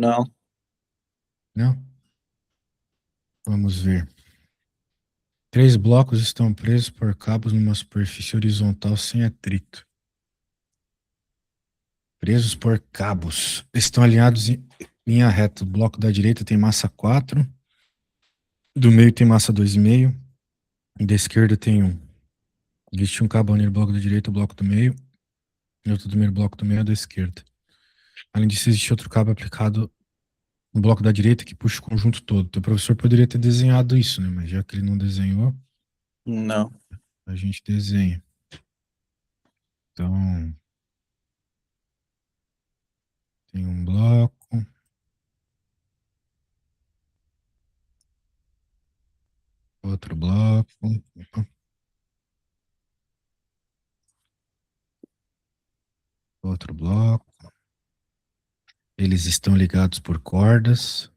Não, Não? Vamos ver. 3 blocos estão presos por cabos numa superfície horizontal sem atrito. Presos por cabos. Estão alinhados em linha reta. O bloco da direita tem massa 4, do meio tem massa 2,5 e da esquerda tem 1. Existe um cabo unindo o bloco da direita, o bloco do meio, e outro do meio, o bloco do meio é da esquerda. Além disso, existe outro cabo aplicado no bloco da direita que puxa o conjunto todo. O professor poderia ter desenhado isso, né? Mas já que ele não desenhou, não. a gente desenha. Então, tem um bloco, outro bloco, outro bloco. Eles estão ligados por cordas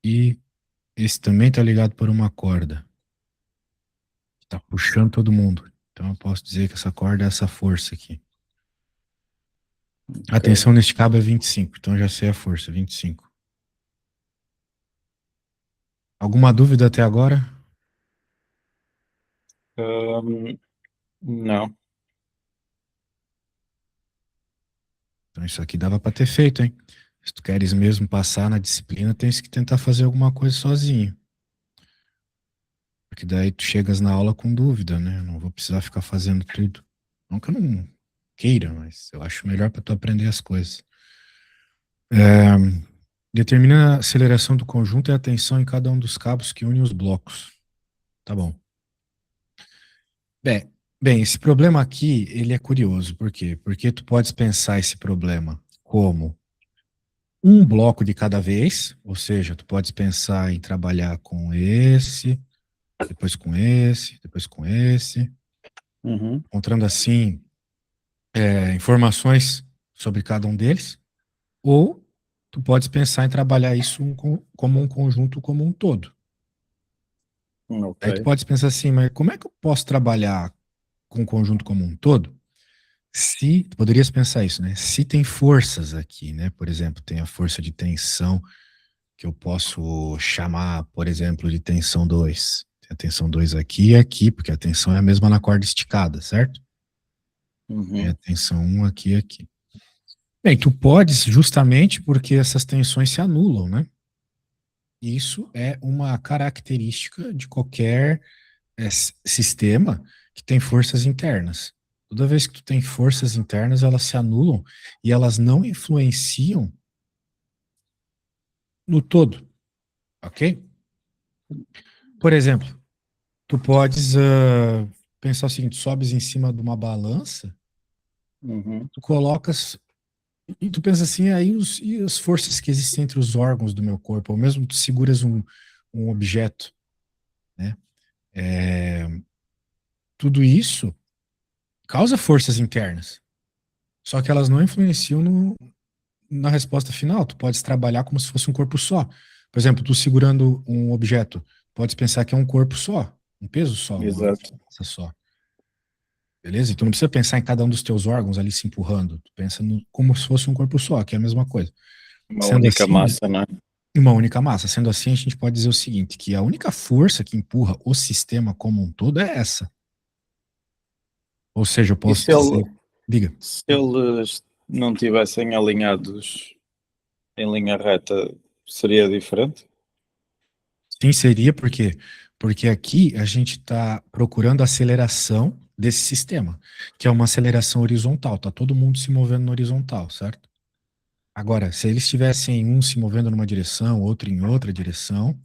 e esse também está ligado por uma corda. Está puxando todo mundo. Então eu posso dizer que essa corda é essa força aqui. A Ok. tensão neste cabo é 25, então eu já sei a força, 25. Alguma dúvida até agora? Não. Então isso aqui dava para ter feito, hein? Se tu queres mesmo passar na disciplina, tens que tentar fazer alguma coisa sozinho. Porque daí tu chegas na aula com dúvida, né? Não vou precisar ficar fazendo tudo. Não que eu não queira, mas eu acho melhor para tu aprender as coisas. É, determina a aceleração do conjunto e a tensão em cada um dos cabos que unem os blocos. Tá bom. Bem, esse problema aqui, ele é curioso. Por quê? Porque tu podes pensar esse problema como um bloco de cada vez, ou seja, tu podes pensar em trabalhar com esse, depois com esse, depois com esse, Uhum. encontrando assim informações sobre cada um deles, ou tu podes pensar em trabalhar isso como um conjunto como um todo. Ok. Aí tu podes pensar assim, mas como é que eu posso trabalhar com o conjunto como um todo? Se, tu poderias pensar isso, né? Se tem forças aqui, né? Por exemplo, tem a força de tensão, que eu posso chamar, por exemplo, de tensão 2. Tem a tensão 2 aqui e aqui, porque a tensão é a mesma na corda esticada, certo? Tem a Uhum. tensão 1 aqui e aqui. Bem, tu podes justamente porque essas tensões se anulam, né? Isso é uma característica de qualquer sistema que tem forças internas. Toda vez que tu tem forças internas, elas se anulam e elas não influenciam no todo, ok? Por exemplo, tu podes pensar o seguinte: sobes em cima de uma balança, Uhum. tu colocas e tu pensa assim, aí e as forças que existem entre os órgãos do meu corpo, ou mesmo tu seguras um objeto, né? É, tudo isso causa forças internas, só que elas não influenciam na resposta final. Tu podes trabalhar como se fosse um corpo só. Por exemplo, tu segurando um objeto, podes pensar que é um corpo só, um peso só, uma Exato. massa só. Beleza? Então não precisa pensar em cada um dos teus órgãos ali se empurrando. Tu pensa como se fosse um corpo só, que é a mesma coisa. Uma Sendo única assim, massa, não é? uma única massa. Sendo assim, a gente pode dizer o seguinte, que a única força que empurra o sistema como um todo é essa. Ou seja, eu E posso dizer, diga. se eles não tivessem alinhados em linha reta, seria diferente? Sim, seria porque aqui a gente está procurando a aceleração desse sistema, que é uma aceleração horizontal. Tá todo mundo se movendo na horizontal, certo? Agora, se eles estivessem um se movendo numa direção, outro em outra direção,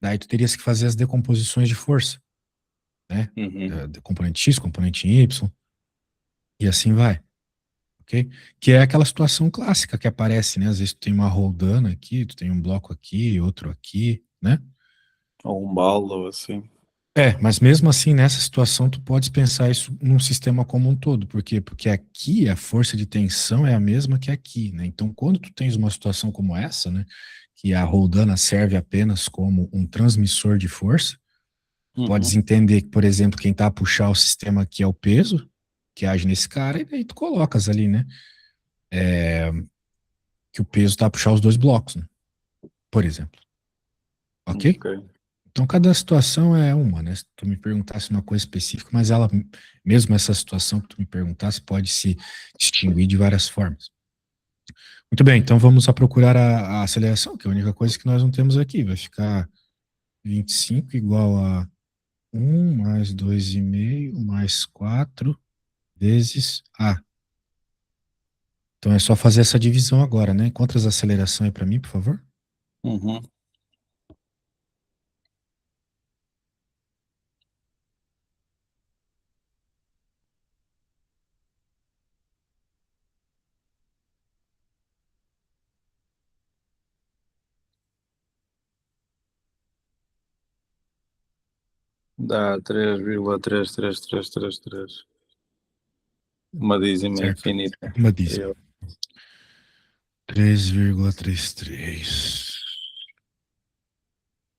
daí tu terias que fazer as decomposições de força, né? Uhum. De componente X, componente Y, e assim vai, ok? Que é aquela situação clássica que aparece, né? Às vezes tu tem uma roldana aqui, tu tem um bloco aqui, outro aqui, né? Ou um balo, ou assim. Mas mesmo assim, nessa situação, tu podes pensar isso num sistema como um todo. Por quê? Porque aqui a força de tensão é a mesma que aqui, né? Então, quando tu tens uma situação como essa, né, que a roldana serve apenas como um transmissor de força, tu podes Uhum. entender que, por exemplo, quem está a puxar o sistema aqui é o peso, que age nesse cara, e daí tu colocas ali, né? Que o peso tá a puxar os dois blocos, né? Por exemplo. Ok? Ok. Então, cada situação é uma, né? Se tu me perguntasse uma coisa específica, mas ela, mesmo essa situação que tu me perguntasse, pode se distinguir de várias formas. Muito bem, então vamos a procurar a aceleração, que é a única coisa que nós não temos aqui. Vai ficar 25 igual a 1 mais 2,5 mais 4 vezes A. Então é só fazer essa divisão agora, né? Quantas aceleração é para mim, por favor? Uhum. Dá 3,33333. Uma dízima Certo. infinita. Uma dízima. Eu- 3,33.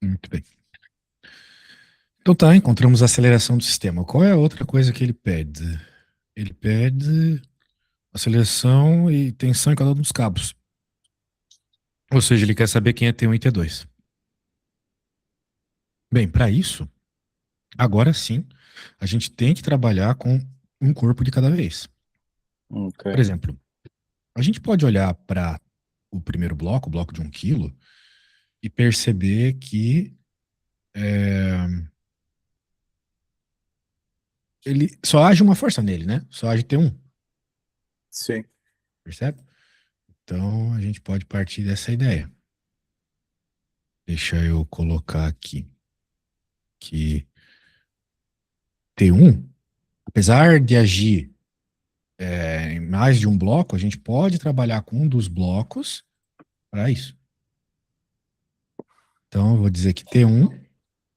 Muito bem. Então tá, encontramos a aceleração do sistema. Qual é a outra coisa que ele pede? Ele pede aceleração e tensão em cada um dos cabos. Ou seja, ele quer saber quem é T1 e T2. Bem, para isso, agora sim, a gente tem que trabalhar com um corpo de cada vez. Ok. Por exemplo, a gente pode olhar para o primeiro bloco, o bloco de 1 quilo, e perceber que ele só age uma força nele, né? Só age T1, Sim. percebe? Então a gente pode partir dessa ideia. Deixa eu colocar aqui que T1, apesar de agir em mais de um bloco, a gente pode trabalhar com um dos blocos para isso. Então eu vou dizer que T1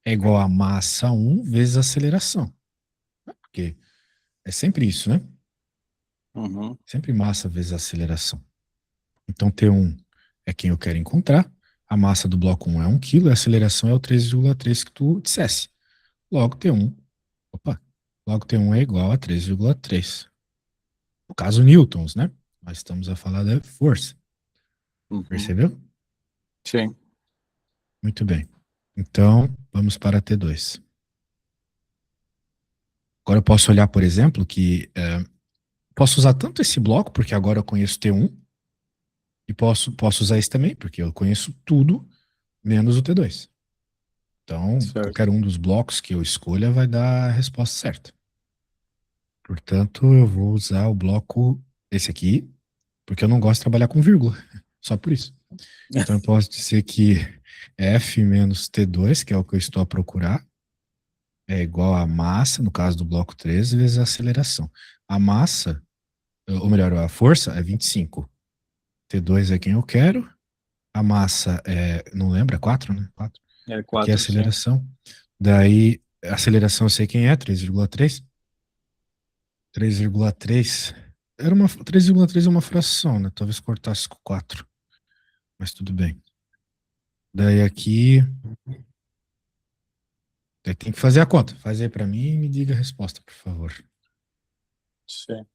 é igual a massa 1 vezes aceleração. Porque é sempre isso, né? Uhum. Sempre massa vezes aceleração. Então T1 é quem eu quero encontrar. A massa do bloco 1 é 1 kg e a aceleração é o 13,3 que tu dissesse. Logo T1, opa, logo T1 é igual a 13,3. No caso, newtons, né? Nós estamos a falar da força. Uhum. Percebeu? Sim. Muito bem. Então, vamos para T2. Agora eu posso olhar, por exemplo, que posso usar tanto esse bloco, porque agora eu conheço T1, e posso usar esse também, porque eu conheço tudo menos o T2. Então, Certo. qualquer um dos blocos que eu escolha vai dar a resposta certa. Portanto, eu vou usar o bloco esse aqui, porque eu não gosto de trabalhar com vírgula. Só por isso. Então, eu posso dizer que F menos T2, que é o que eu estou a procurar, é igual a massa, no caso do bloco 13, vezes a aceleração. A massa, ou melhor, a força é 25. T2 é quem eu quero. A massa é, não lembra, é 4, né? 4. É Aqui é a 4, sim. aceleração. Daí, a aceleração eu sei quem é, 3,3. 3,3. 3,3 é uma fração, né? Talvez cortasse com 4. Mas tudo bem. Daí aqui. Daí tem que fazer a conta. Faz aí pra mim e me diga a resposta, por favor. Sim.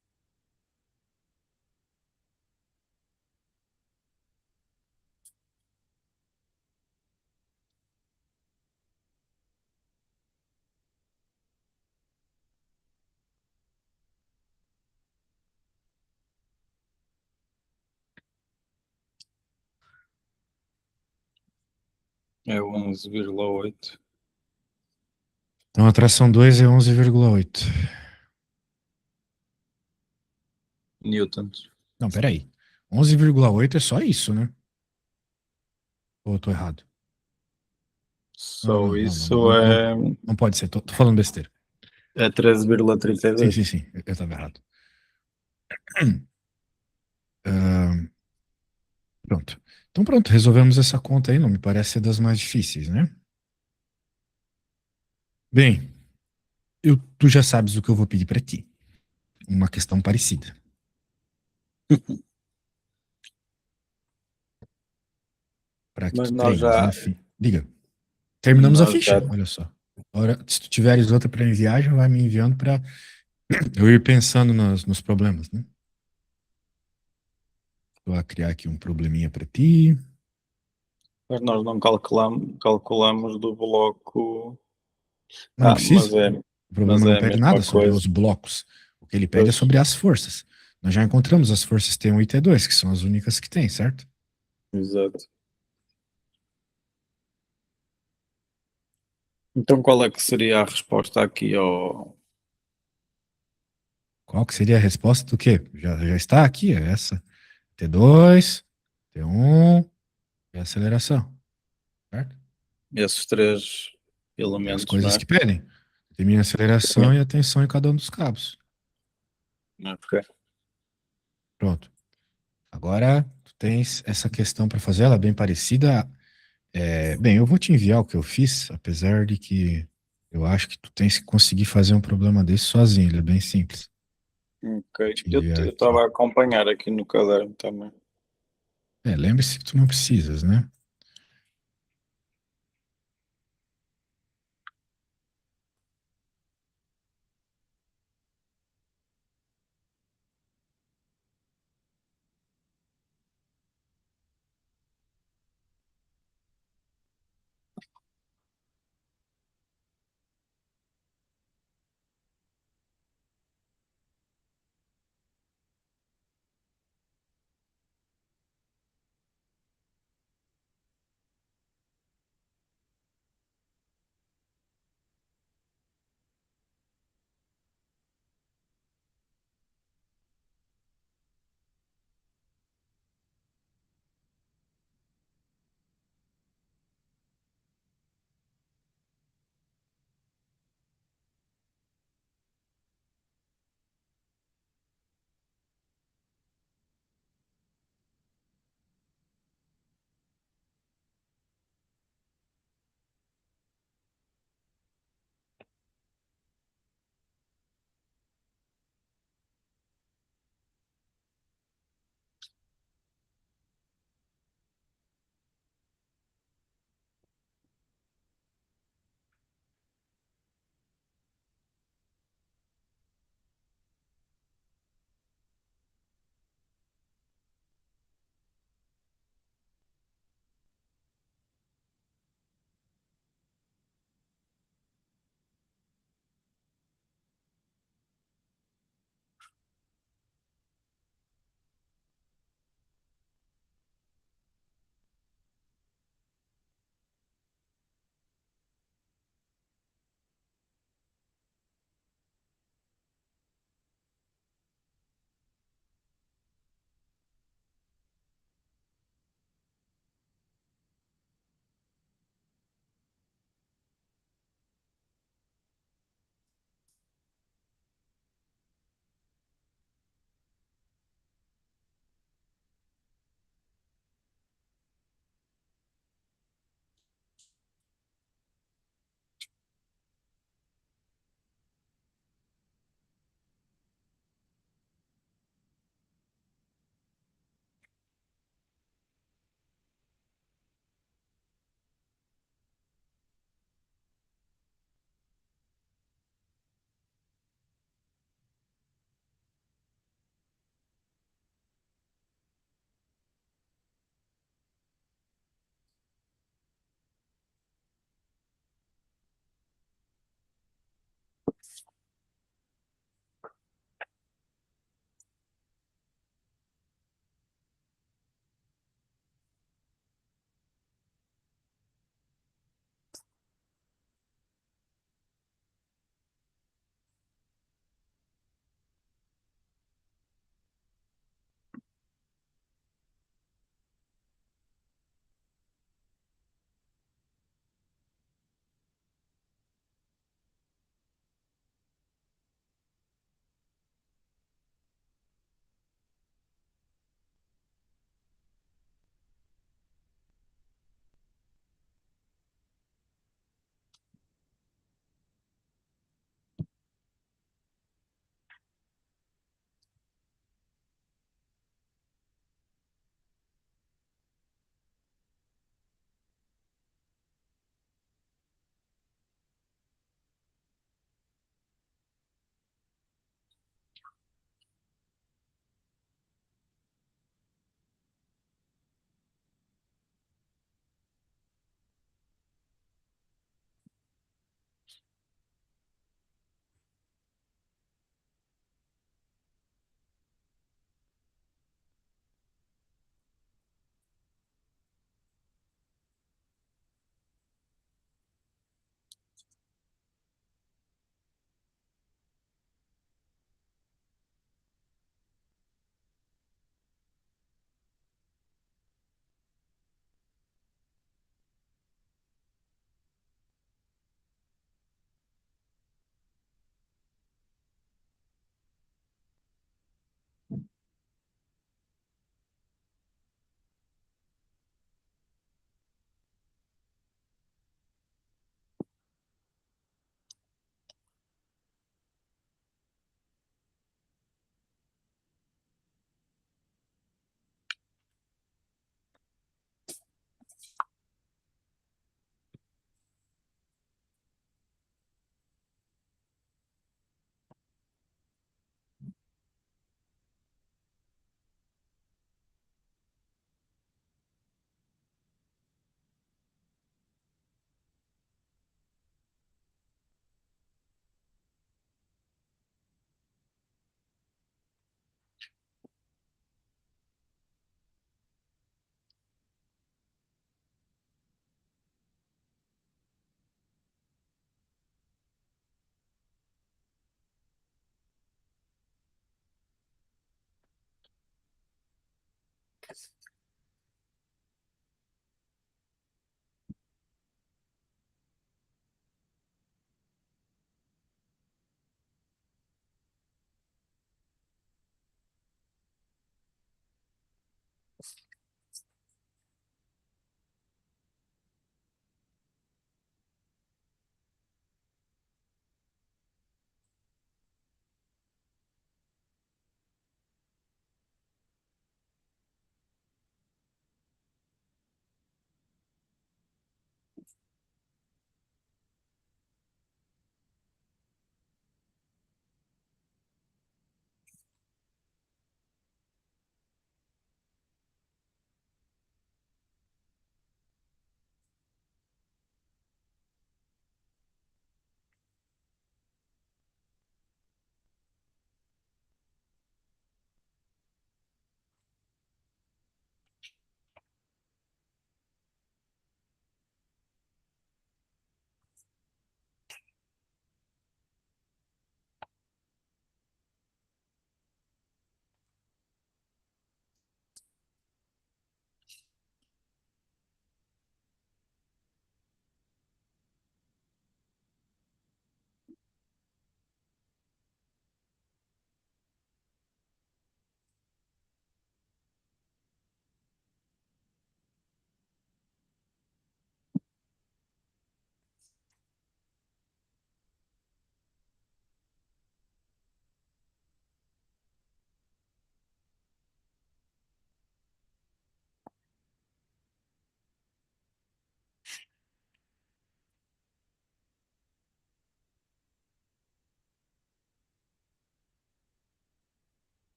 É 11,8 Então a tração 2 é 11,8. newtons. Não, peraí. 11,8 é só isso, né? Ou eu tô errado? Não, Só não, não, não, isso não, não, é, não pode ser. Tô falando besteira. é treze vírgula trinta e Sim, sim, dois sim. Eu tava errado. Ah, pronto. Então pronto, resolvemos essa conta aí. Não me parece ser das mais difíceis, né? Bem, tu já sabes o que eu vou pedir pra ti. Uma questão parecida. Para que Mas tu treines, né? Diga. Terminamos a nós ficha, já, olha só. Agora, se tu tiveres outra para enviar, já vai me enviando para Eu ir pensando nos problemas, né? Vou criar aqui um probleminha para ti. Mas nós não calculamos do bloco. Mas não Mas precisa. é, O mas problema é não a pede mesma nada sobre coisa. os blocos. O que ele pede é Pois, sobre as forças. Nós já encontramos as forças T1 e T2, que são as únicas que tem, certo? exato. Então qual é que seria a resposta aqui ao. Qual que seria a resposta do quê? Já está aqui, é essa. T2, T1 e aceleração, certo? Esses três É as elementos, não coisas é? que pedem. Determina a aceleração e a tensão em cada um dos cabos. Ok. Pronto. Agora tu tens essa questão para fazer, ela é bem parecida. Bem, eu vou te enviar o que eu fiz, apesar de que eu acho que tu tens que conseguir fazer um problema desse sozinho, ele é bem simples. Vou Ok. te Eu enviar estava aqui. a acompanhar aqui no caderno também. Lembre-se que tu não precisas, né?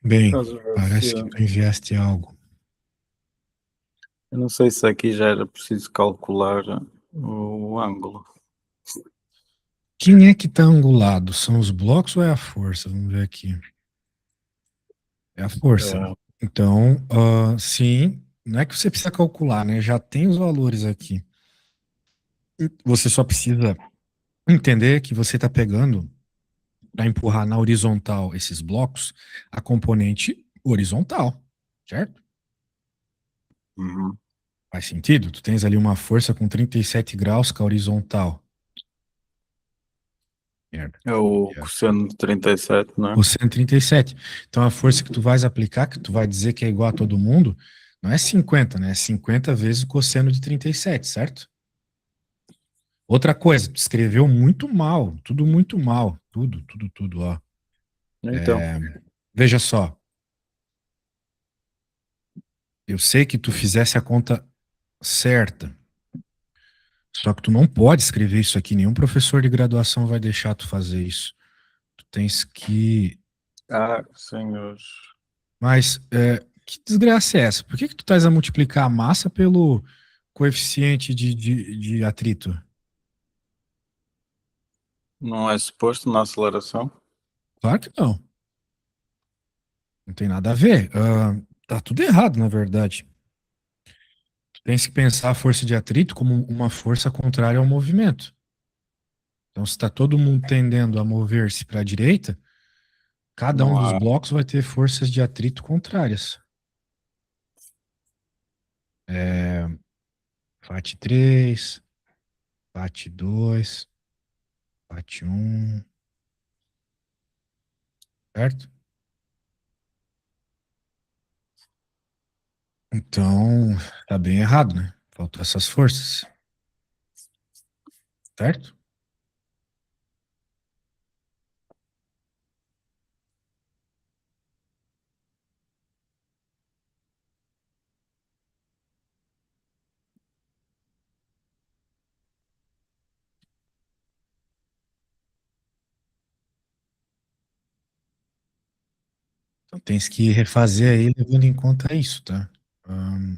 Bem, Estás a ver se- parece que tu enviaste algo. Eu não sei se aqui já era preciso calcular o ângulo. Quem é que tá angulado? São os blocos ou é a força? Vamos ver aqui. É a força. É, Então, sim, não é que você precisa calcular, né? Já tem os valores aqui. Você só precisa entender que você está pegando para empurrar na horizontal esses blocos a componente horizontal, certo? uhum. Faz sentido? Tu tens ali uma força com 37 graus com a horizontal. Merda. É o cosseno de 37, não é? O 137. Então a força que tu vais aplicar, que tu vai dizer que é igual a todo mundo, não é 50, né? É 50 vezes o cosseno de 37, certo? Outra coisa, tu escreveu muito mal, tudo muito mal, tudo, ó. Então, Veja só, eu sei que tu fizesse a conta certa, só que tu não pode escrever isso aqui, nenhum professor de graduação vai deixar tu fazer isso. Tu tens que... senhores. Mas, que desgraça é essa? Por que que tu estás a multiplicar a massa pelo coeficiente de atrito? Não é suposto na aceleração? Claro que não. Não tem nada a ver. Tá tudo errado, na verdade. Tu tens que pensar a força de atrito como uma força contrária ao movimento. Então, se está todo mundo tendendo a mover-se para a direita, cada um Não dos há. blocos vai ter forças de atrito contrárias. FAT 3, FAT 2, FAT 1, certo? Então, tá bem errado, né? Faltam essas forças, certo? Então, tens que refazer aí levando em conta isso, tá? Ahn,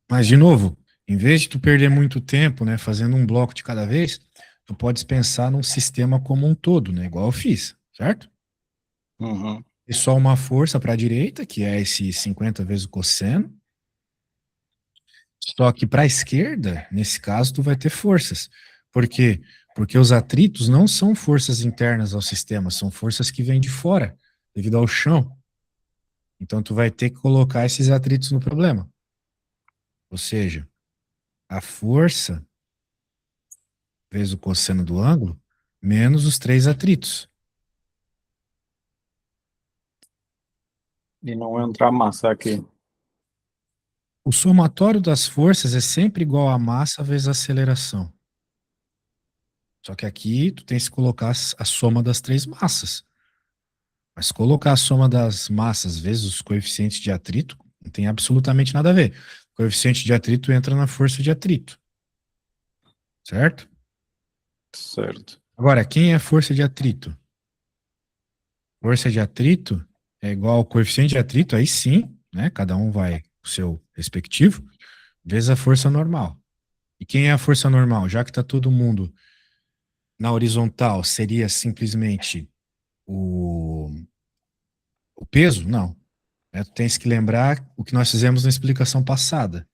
mas, de novo, em vez de tu perder muito tempo, né, fazendo um bloco de cada vez, tu podes pensar num sistema como um todo, né? Igual eu fiz, certo? Uhum. E só uma força para a direita, que é esse 50 vezes o cosseno. Só que para a esquerda, nesse caso, tu vai ter forças. Por quê? Porque os atritos não são forças internas ao sistema, são forças que vêm de fora, devido ao chão. Então, tu vai ter que colocar esses atritos no problema. Ou seja, a força vezes o cosseno do ângulo, menos os três atritos. E não entra a massa aqui. O somatório das forças é sempre igual à massa vezes a aceleração. Só que aqui tu tens que colocar a soma das três massas. Mas colocar a soma das massas vezes os coeficientes de atrito não tem absolutamente nada a ver. O coeficiente de atrito entra na força de atrito. Certo? Certo. Agora, quem é a força de atrito? Força de atrito é igual ao coeficiente de atrito, aí sim, né? Cada um vai o seu respectivo, vezes a força normal. E quem é a força normal? Já que está todo mundo na horizontal, seria simplesmente o, o peso? Não. Tu tens que lembrar o que nós fizemos na explicação passada.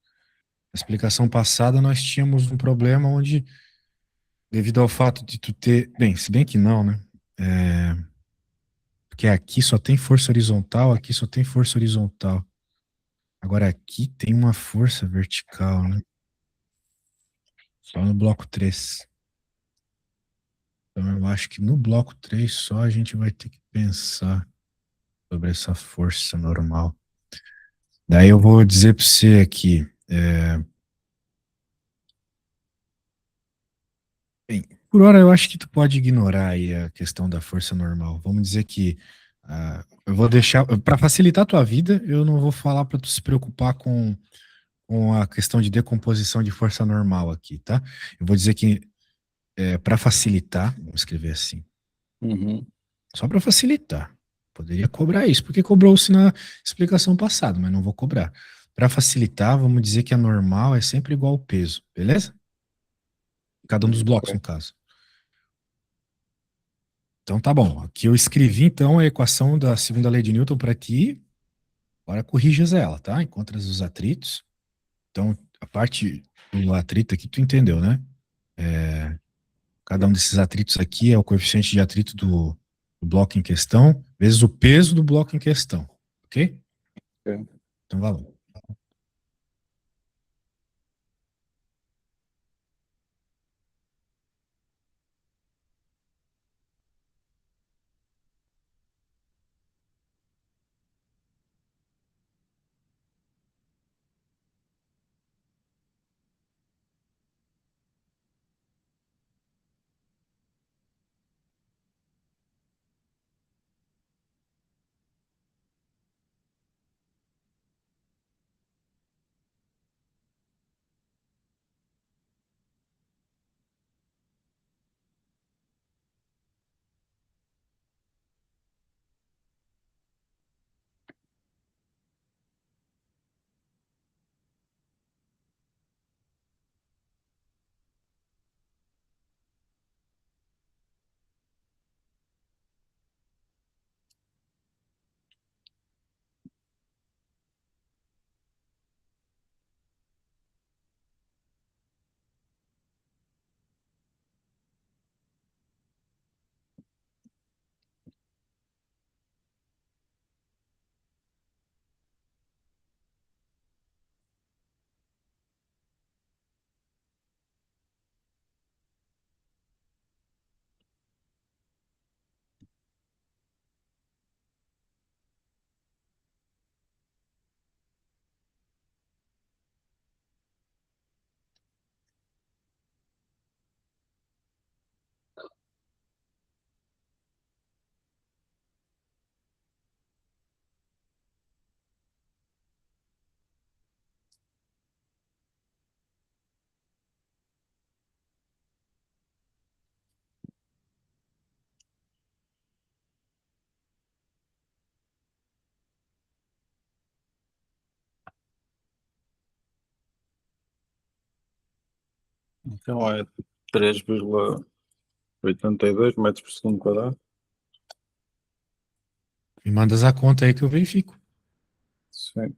Na explicação passada, nós tínhamos um problema onde, devido ao fato de tu ter. Bem, se bem que não, né? É, porque aqui só tem força horizontal, aqui só tem força horizontal. Agora aqui tem uma força vertical, né? Só no bloco 3. Então eu acho que no bloco 3 só a gente vai ter que pensar sobre essa força normal. Daí eu vou dizer para você aqui. Bem, por hora eu acho que tu pode ignorar aí a questão da força normal. Vamos dizer que eu vou deixar, para facilitar a tua vida, eu não vou falar para tu se preocupar com com a questão de decomposição de força normal aqui, tá? Eu vou dizer que, para facilitar, vamos escrever assim, Uhum. só para facilitar. Poderia cobrar isso, porque cobrou-se na explicação passada, mas não vou cobrar. Para facilitar, vamos dizer que a normal é sempre igual ao peso, beleza? Cada um dos blocos, Ok. no caso. Então tá bom. Aqui eu escrevi então a equação da segunda lei de Newton para ti. Agora corrijas ela, tá? Encontras os atritos. Então, a parte do atrito aqui tu entendeu, né? Cada um desses atritos aqui é o coeficiente de atrito do bloco em questão, vezes o peso do bloco em questão, ok? Ok. Então vamos lá. Então é 3,82 metros por segundo quadrado. Me mandas a conta aí que eu verifico. Sim.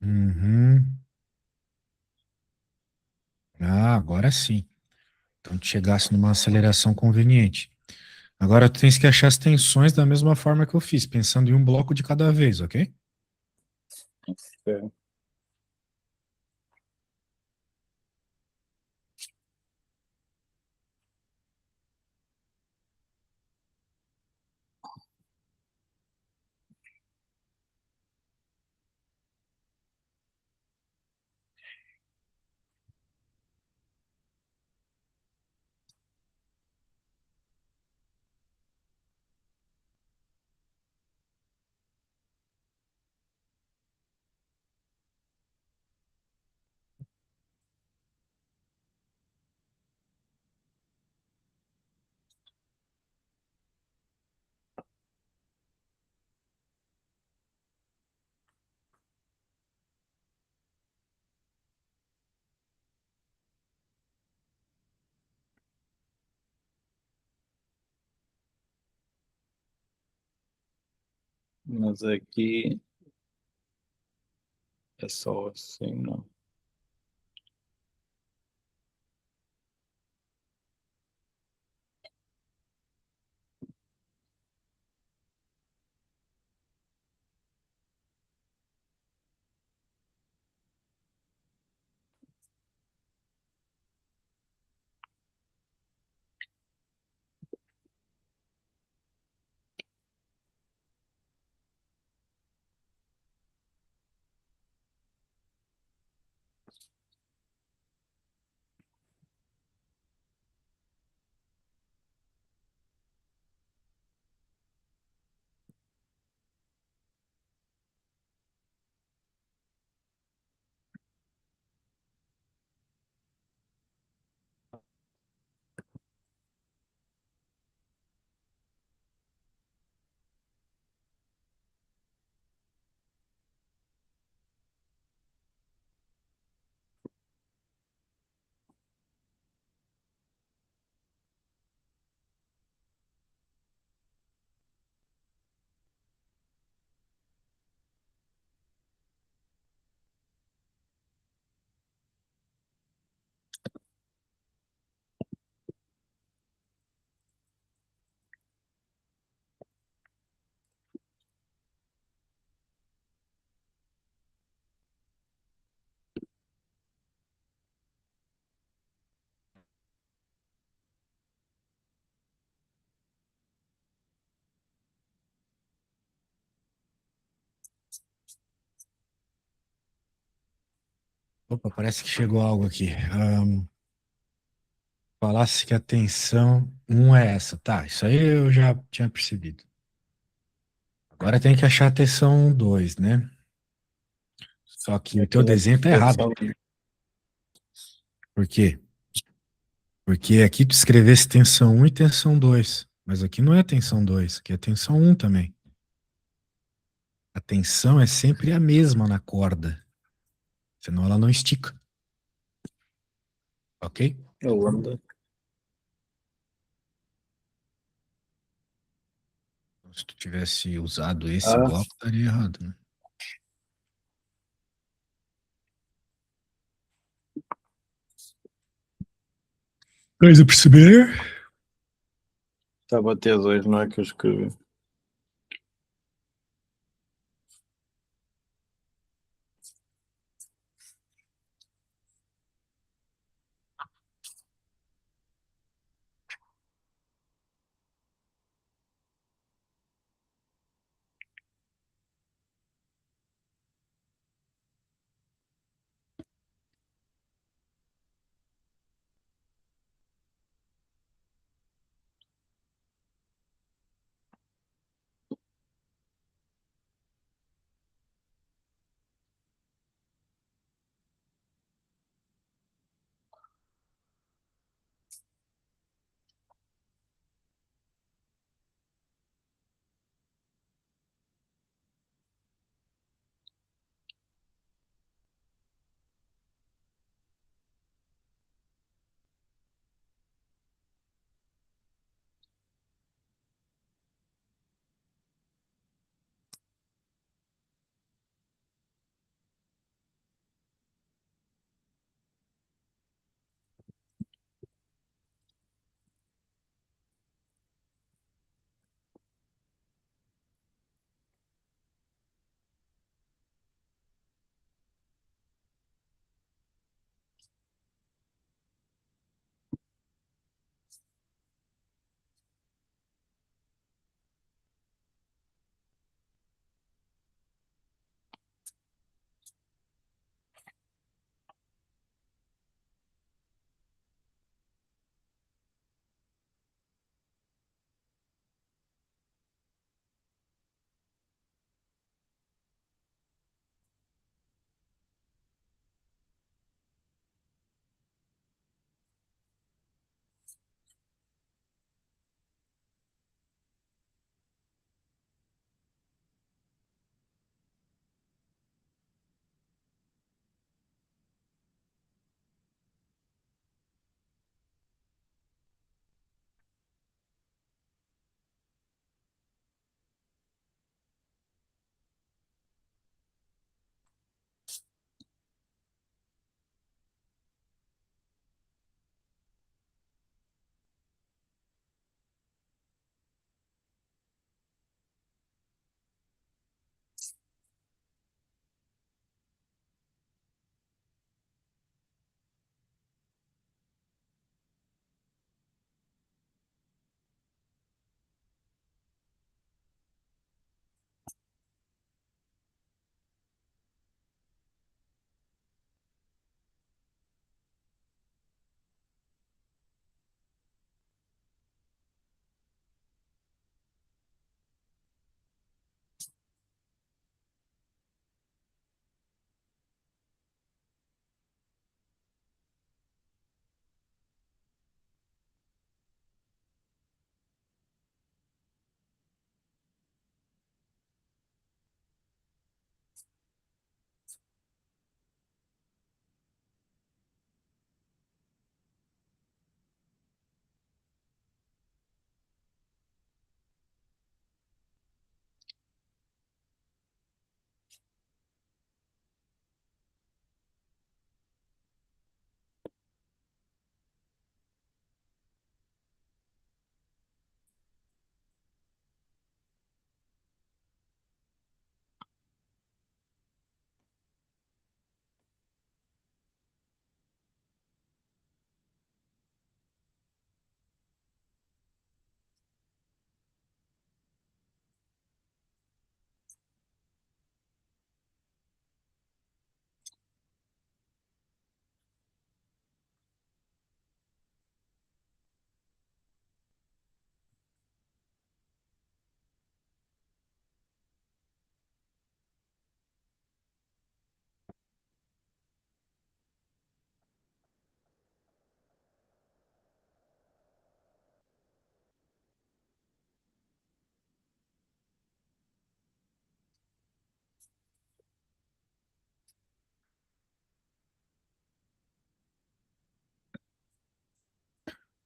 Uhum. Ah, agora sim. Então tu chegasse numa aceleração conveniente. Agora tu tens que achar as tensões da mesma forma que eu fiz, pensando em um bloco de cada vez, ok? Ok. Mas aqui é só assim, não. Opa, parece que chegou algo aqui. Falasse que a tensão um é essa. Tá, isso aí eu já tinha percebido. Agora tem que achar a tensão 2, né? Só que o teu Aquela desenho tá errado. tensão. Por quê? Porque aqui tu escrevesse tensão um e tensão 2, mas aqui não é tensão 2, aqui é tensão um também. A tensão é sempre a mesma na corda, senão ela não estica, ok? A onda. Então, se tu tivesse usado esse Ah, bloco, estaria errado, né? Mas eu perceber? estava a ter dois, não é que eu escrevi.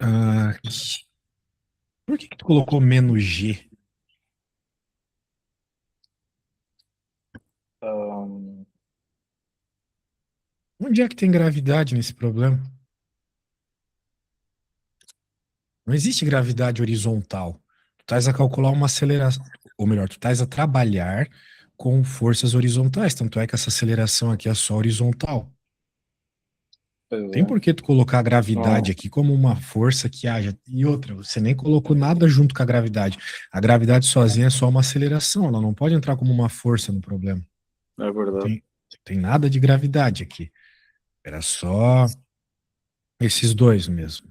Ah, por que que tu colocou menos G? Ahm, Onde é que tem gravidade nesse problema? Não existe gravidade horizontal. Tu estás a calcular uma aceleração, ou melhor, tu estás a trabalhar com forças horizontais, tanto é que essa aceleração aqui é só horizontal. pois Tem é. por que tu colocar a Não, gravidade aqui como uma força que haja. E outra, você nem colocou nada junto com a gravidade. A gravidade sozinha é só uma aceleração, ela não pode entrar como uma força no problema. é Não verdade. tem nada de gravidade aqui. Era só esses dois mesmo.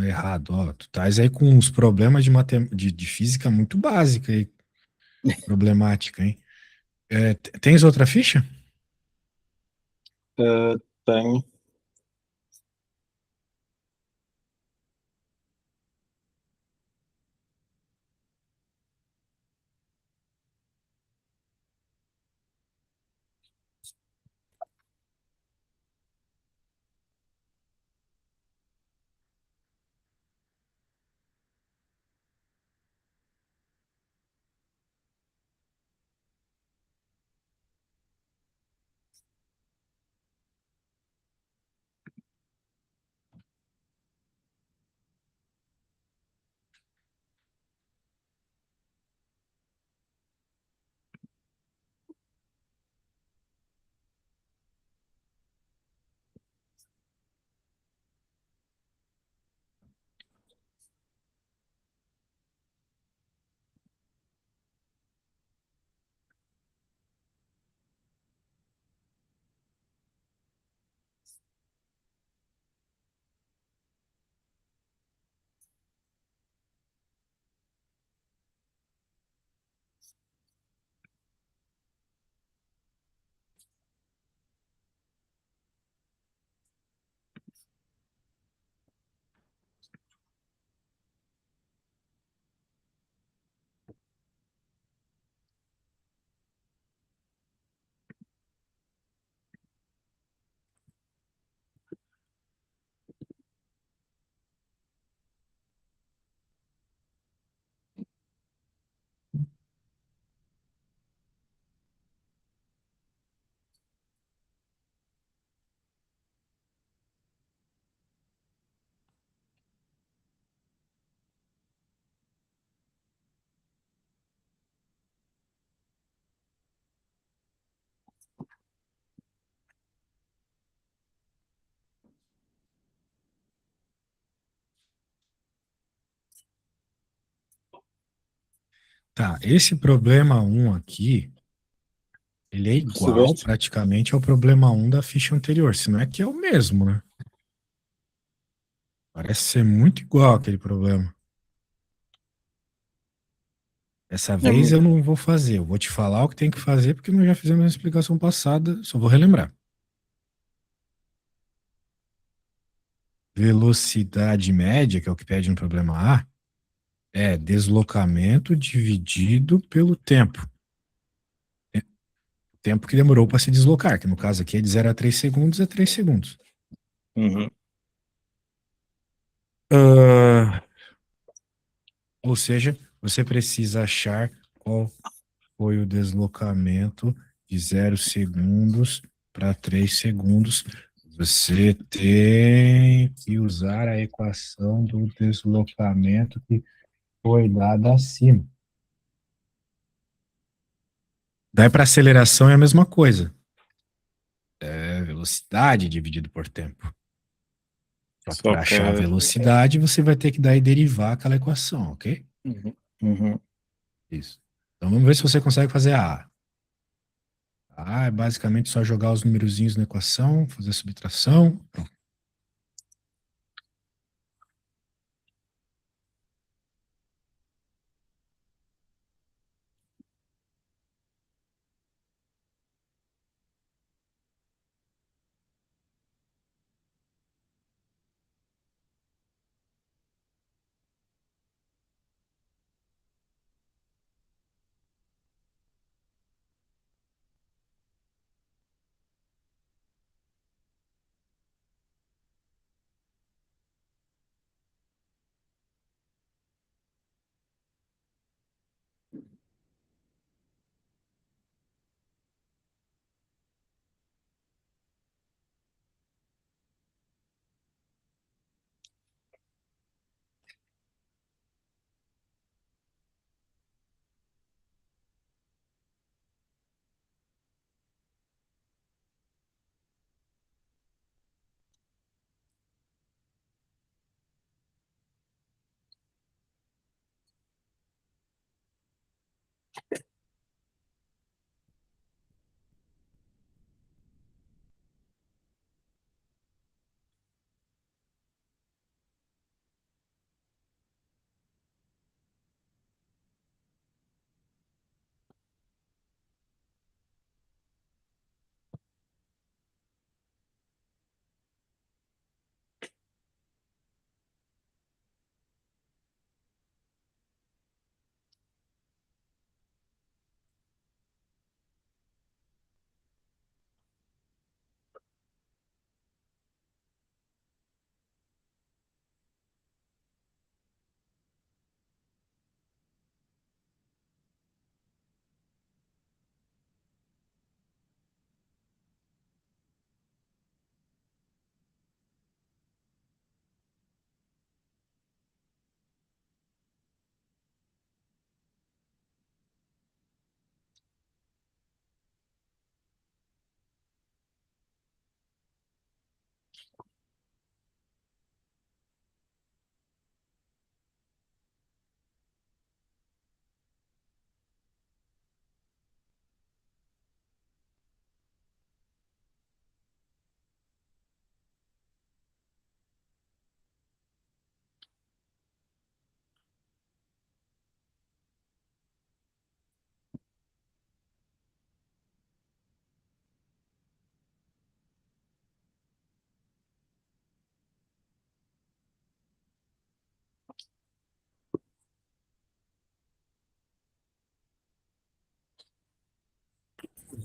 Errado, ó. Tu estás aí com uns problemas de física muito básica aí, problemática, hein? Tens outra ficha? Tenho. Tá, esse problema um aqui, ele é igual Percebeste? praticamente ao problema um da ficha anterior, se não é que é o mesmo, né? Parece ser muito igual aquele problema. Dessa É, vez eu não vou fazer, eu vou te falar o que tem que fazer, porque nós já fizemos a explicação passada, só vou relembrar. Velocidade média, que é o que pede no problema A, é deslocamento dividido pelo tempo. Tempo que demorou para se deslocar, que no caso aqui é de 0 a 3 segundos, é 3 segundos. uhum. Ah, ou seja, você precisa achar qual foi o deslocamento de 0 segundos para 3 segundos. Você tem que usar a equação do deslocamento que foi dada acima. Daí para aceleração é a mesma coisa. É velocidade dividido por tempo. Só que Só para que achar a velocidade, você vai ter que daí derivar aquela equação, ok? uhum. Uhum. Isso. Então vamos ver se você consegue fazer a A. A é basicamente só jogar os numerozinhos na equação, fazer a subtração.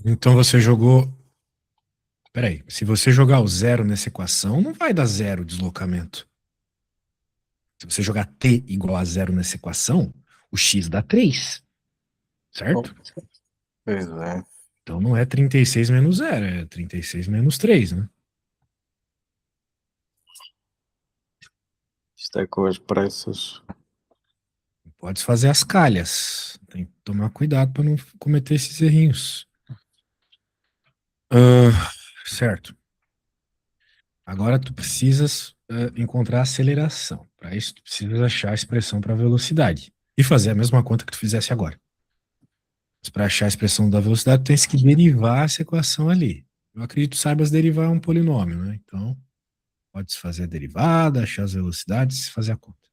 Então você jogou. Peraí, se você jogar o zero nessa equação, não vai dar zero deslocamento. Se você jogar t igual a zero nessa equação, o x dá 3, Oh, certo? pois é. Então não é 36 menos zero, é 36 menos 3, né? Isto é com as pressas. Pode fazer as calhas. Tem que tomar cuidado para não cometer esses errinhos. Certo. Agora tu precisas encontrar a aceleração. Para isso, tu precisas achar a expressão para velocidade. E fazer a mesma conta que tu fizesse agora. Mas para achar a expressão da velocidade, tu tens que derivar essa equação ali. Eu acredito que saibas derivar um polinômio, né? Então, pode se fazer a derivada, achar as velocidades e fazer a conta.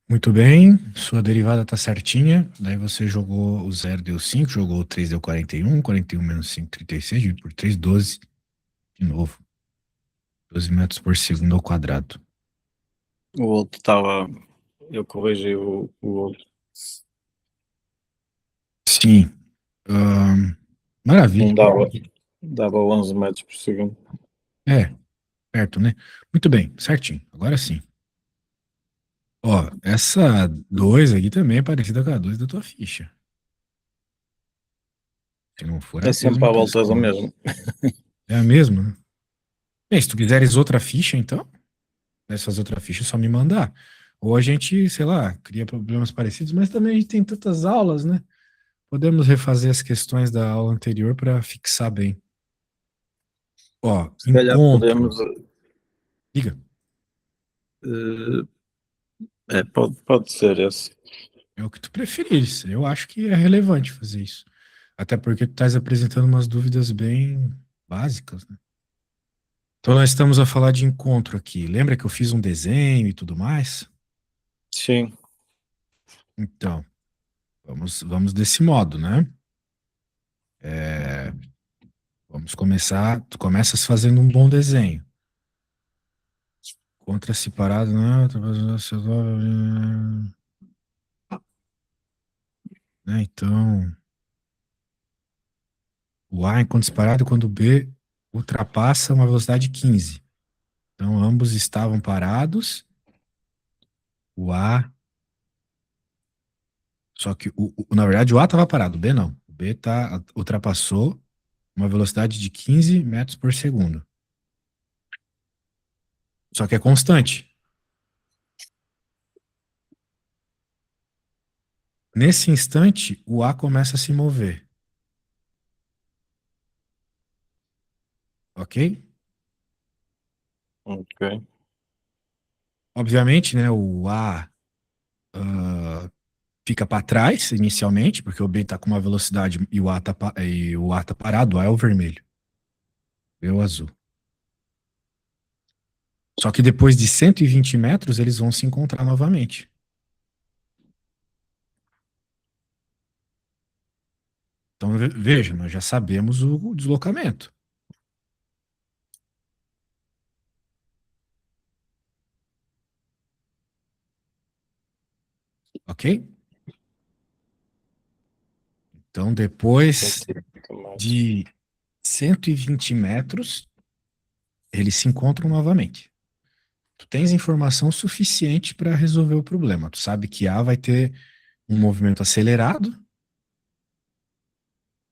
Muito bem, sua derivada está certinha. Daí você jogou o zero, deu 5, jogou o 3, deu 41. 41 menos 5, 36, dividido por 3, 12. De novo. 12 metros por segundo ao quadrado. O outro estava. Eu corrigi o outro. Sim. Maravilha. Não dava 11 metros por segundo. É, perto, né? Muito bem, certinho. Agora sim. Ó, essa 2 aqui também é parecida com a 2 da tua ficha. Se não for, é É a sempre mesma à volta do pessoa. mesmo. É a mesma, né? Bem, se tu quiseres outra ficha, então, essas outras fichas, é só me mandar. Ou a gente, sei lá, cria problemas parecidos, mas também a gente tem tantas aulas, né? Podemos refazer as questões da aula anterior para fixar bem. Ó, Se calhar encontro. podemos. Diga. eh, pode ser esse. É o que tu preferires. Eu acho que é relevante fazer isso. Até porque tu estás apresentando umas dúvidas bem básicas, né? Então nós estamos a falar de encontro aqui. Lembra que eu fiz um desenho e tudo mais? Sim. Então, vamos desse modo, né? É, vamos começar. Tu começas fazendo um bom desenho. Contra separado, né? Né? Então, o A enquanto separado quando o B ultrapassa uma velocidade de 15. Então, ambos estavam parados. O A. Só que, na verdade, o A estava parado, o B não. O B ultrapassou uma velocidade de 15 metros por segundo. Só que é constante. Nesse instante, o A começa a se mover. Ok? Ok. Obviamente, né, o A fica para trás inicialmente, porque o B está com uma velocidade e o A tá parado, o A é o vermelho. B é o azul. Só que depois de 120 metros, eles vão se encontrar novamente. Então, veja, nós já sabemos o deslocamento. Ok? Então, depois Centímetro mais. de 120 metros, eles se encontram novamente. Tu tens informação suficiente para resolver o problema. Tu sabe que A vai ter um movimento acelerado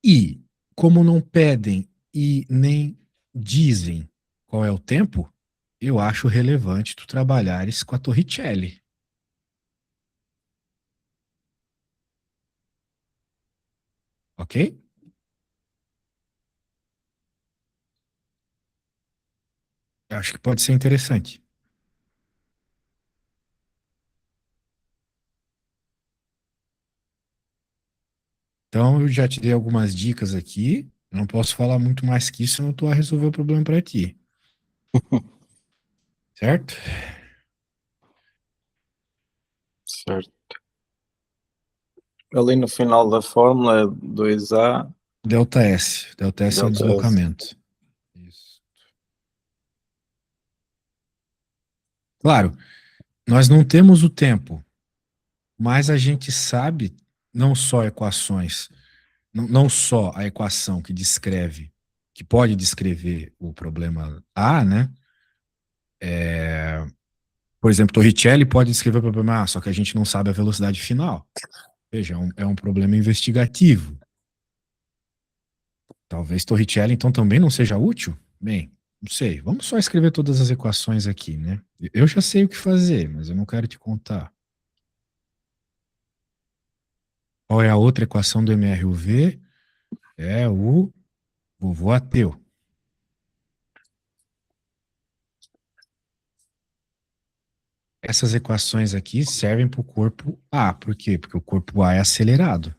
e, como não pedem e nem dizem qual é o tempo, eu acho relevante tu trabalhares com a Torricelli. Ok? Eu acho que pode ser interessante. Então, eu já te dei algumas dicas aqui. Eu não posso falar muito mais que isso, eu não estou a resolver o problema para ti. Certo? Certo. Ali no final da fórmula é 2A Delta S. Delta S é o delta S. deslocamento. Isso. Claro, nós não temos o tempo, mas a gente sabe não só equações, não só a equação que descreve, que pode descrever o problema A, né? Por exemplo, Torricelli pode descrever o problema A, só que a gente não sabe a velocidade final. Veja, é um problema investigativo. Talvez Torricelli, então, também não seja útil? Bem, não sei. Vamos só escrever todas as equações aqui, né? Eu já sei o que fazer, mas eu não quero te contar. Qual é a outra equação do MRUV? É o vovô ateu. Essas equações aqui servem para o corpo A. Por quê? Porque o corpo A é acelerado.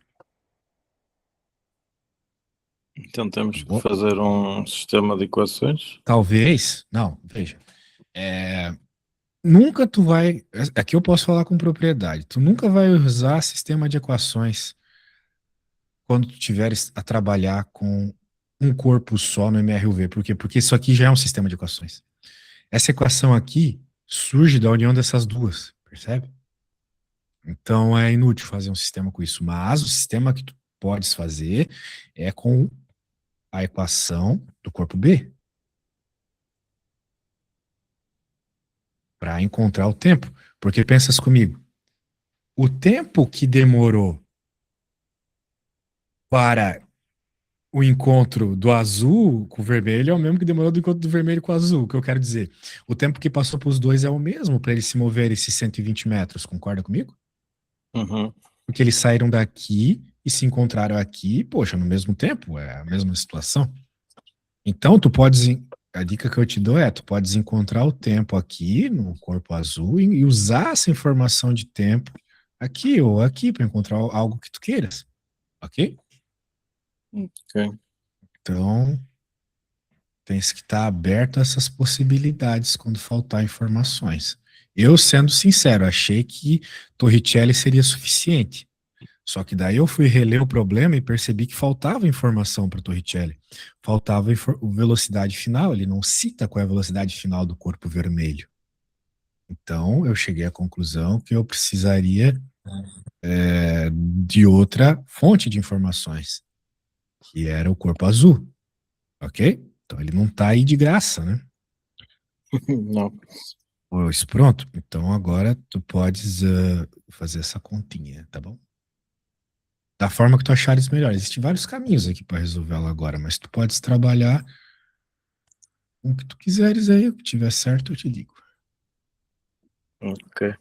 Então temos que Bom, fazer um sistema de equações. talvez, não, veja. Nunca tu vai. Aqui eu posso falar com propriedade. Tu nunca vai usar sistema de equações quando tu tiveres a trabalhar com um corpo só no MRUV. Por quê? Porque isso aqui já é um sistema de equações. Essa equação aqui surge da união dessas duas, percebe? Então é inútil fazer um sistema com isso. Mas o sistema que tu podes fazer é com a equação do corpo B, para encontrar o tempo. Porque pensas comigo, o tempo que demorou para o encontro do azul com o vermelho é o mesmo que demorou do encontro do vermelho com o azul. O que eu quero dizer? O tempo que passou para os dois é o mesmo para eles se moverem esses 120 metros, concorda comigo? Uhum. Porque eles saíram daqui e se encontraram aqui, poxa, no mesmo tempo, é a mesma situação. Então, tu podes. A dica que eu te dou é: tu podes encontrar o tempo aqui no corpo azul e usar essa informação de tempo aqui ou aqui para encontrar algo que tu queiras, ok? Ok. Então, tens que estar aberto a essas possibilidades quando faltar informações. Eu, sendo sincero, achei que Torricelli seria suficiente. Só que daí eu fui reler o problema e percebi que faltava informação para o Torricelli. Faltava velocidade final, ele não cita qual é a velocidade final do corpo vermelho. Então eu cheguei à conclusão que eu precisaria de outra fonte de informações, que era o corpo azul, ok? Então ele não está aí de graça, né? Não. Pois pronto, então agora tu podes fazer essa continha, tá bom? Da forma que tu achares melhor. Existem vários caminhos aqui para resolver ela agora, mas tu podes trabalhar com o que tu quiseres aí, o que tiver certo, eu te digo. Ok.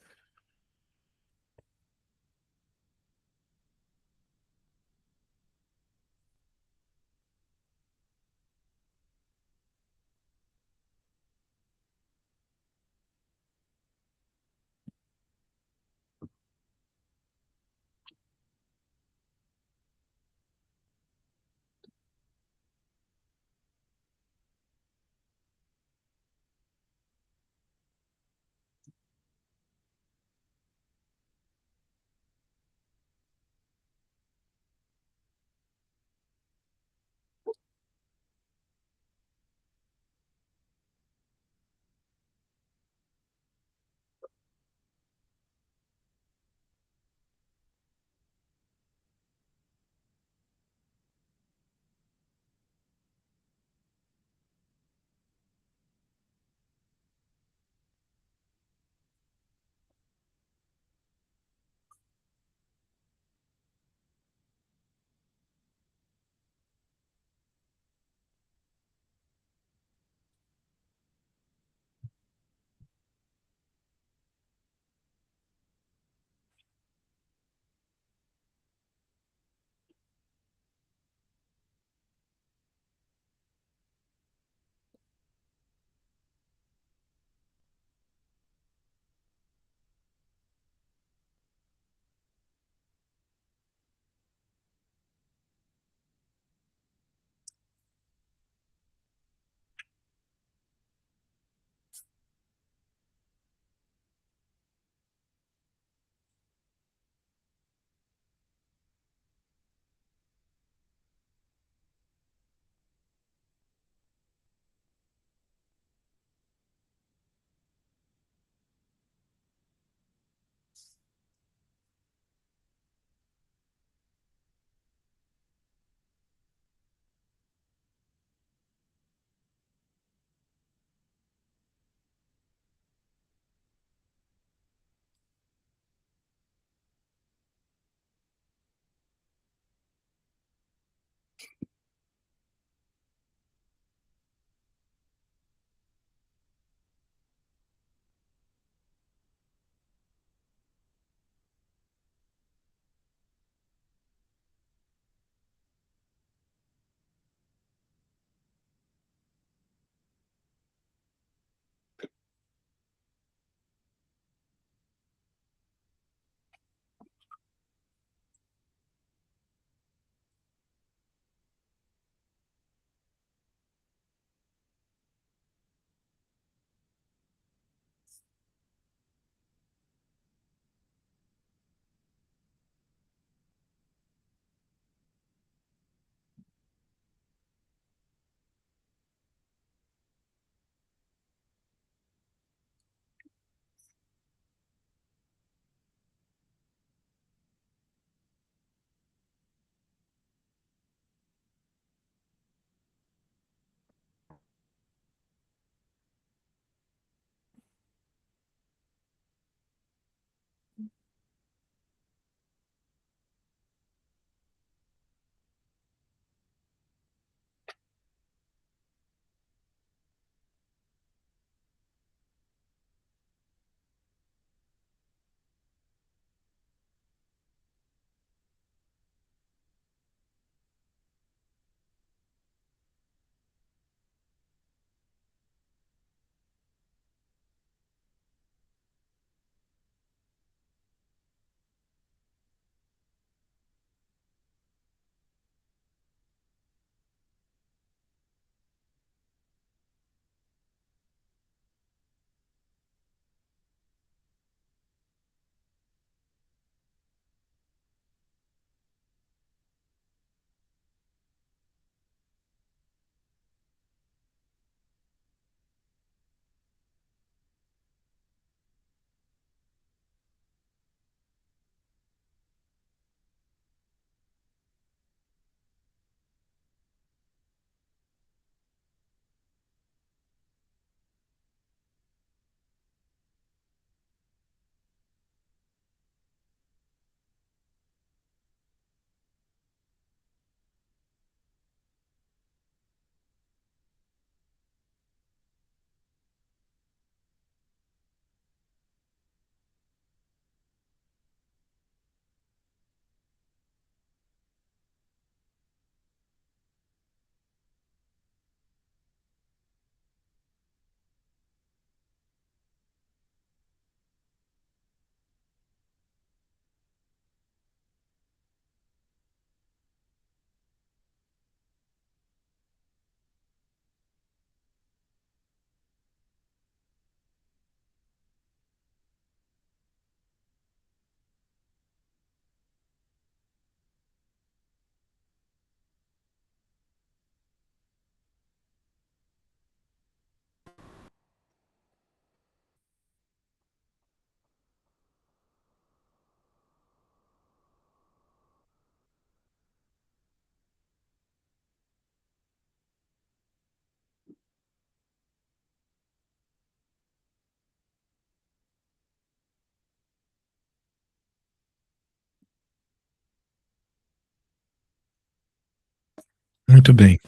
Muito bem.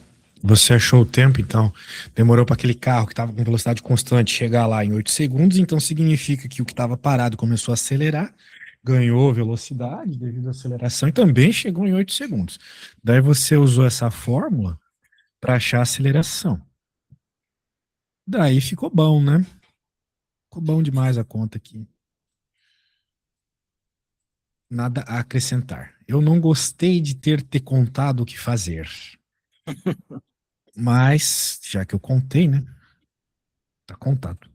Você achou o tempo, então demorou para aquele carro que estava com velocidade constante chegar lá em 8 segundos, então significa que o que estava parado começou a acelerar, ganhou velocidade devido à aceleração e também chegou em 8 segundos. Daí você usou essa fórmula para achar a aceleração. Daí ficou bom, né? Ficou bom demais a conta aqui. Nada a acrescentar. Eu não gostei de ter te contado o que fazer, mas já que eu contei, né? Tá contado.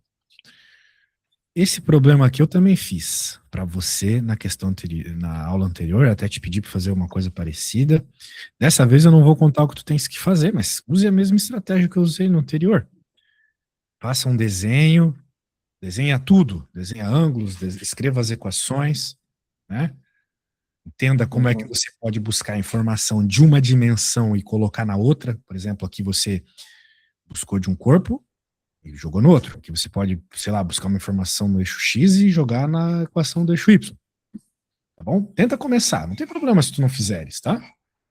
Esse problema aqui eu também fiz para você na questão na aula anterior, até te pedi para fazer uma coisa parecida. Dessa vez eu não vou contar o que tu tens que fazer, mas use a mesma estratégia que eu usei no anterior. Faça um desenho, desenha tudo, desenha ângulos, escreva as equações, né? Entenda como é que Uhum. você pode buscar informação de uma dimensão e colocar na outra. Por exemplo, aqui você buscou de um corpo e jogou no outro. Aqui você pode, sei lá, buscar uma informação no eixo X e jogar na equação do eixo Y. Tá bom? Tenta começar. Não tem problema se tu não fizeres, tá?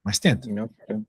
Mas tenta. Ok.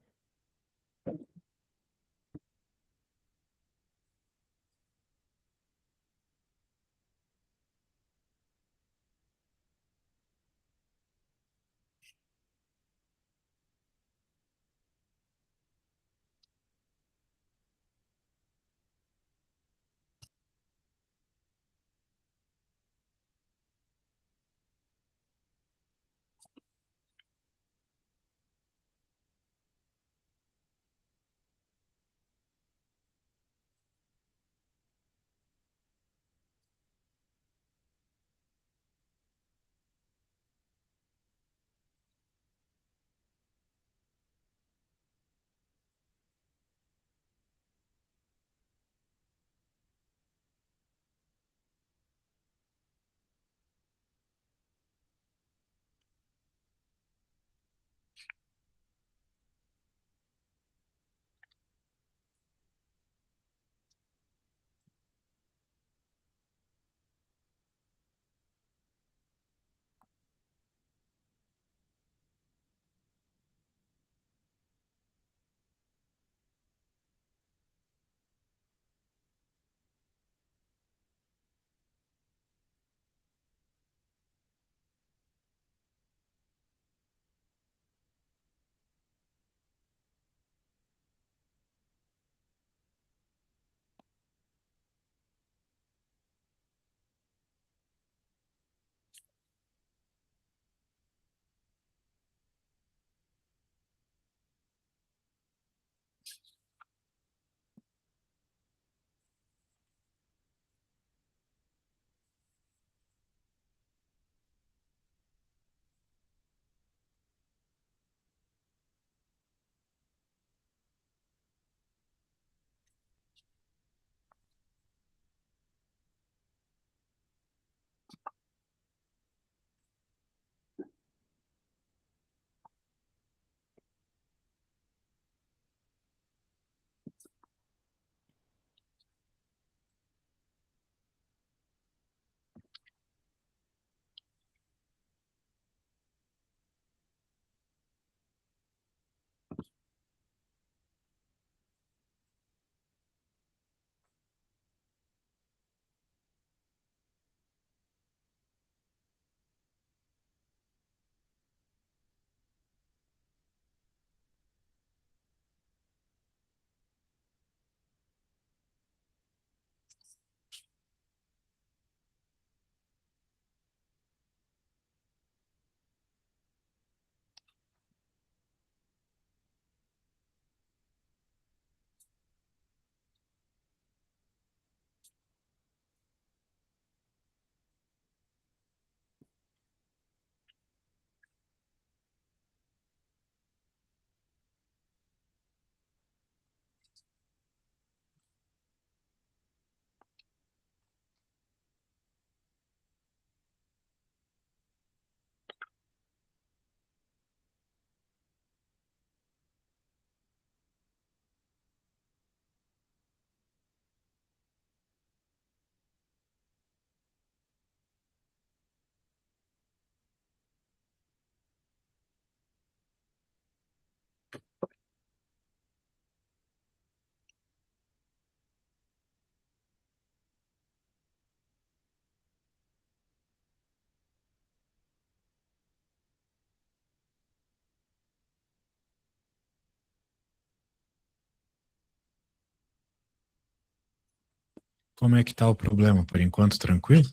Como é que tá o problema? Por enquanto, tranquilo?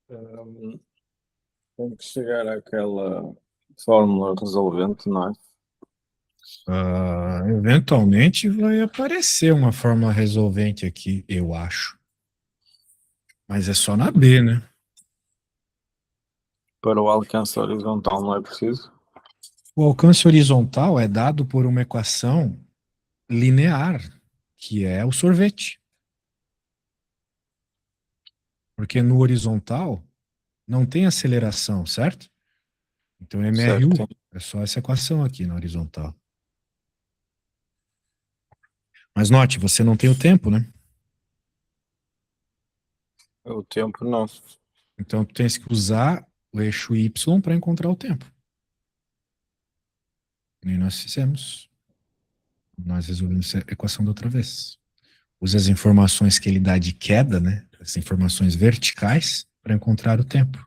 Hum, Tem que chegar àquela fórmula resolvente, não é? Eventualmente vai aparecer uma forma resolvente aqui, eu acho. Mas é só na B, né? Para o alcance horizontal não é preciso. O alcance horizontal é dado por uma equação linear, que é o sorvete. Porque no horizontal não tem aceleração, certo? Então MRU Certo. é só essa equação aqui na horizontal. Mas note, você não tem o tempo, né? O tempo não. Então tu tens que usar o eixo Y para encontrar o tempo. E nós fizemos. Nós resolvemos essa equação da outra vez. Use as informações que ele dá de queda, né? As informações verticais, para encontrar o tempo.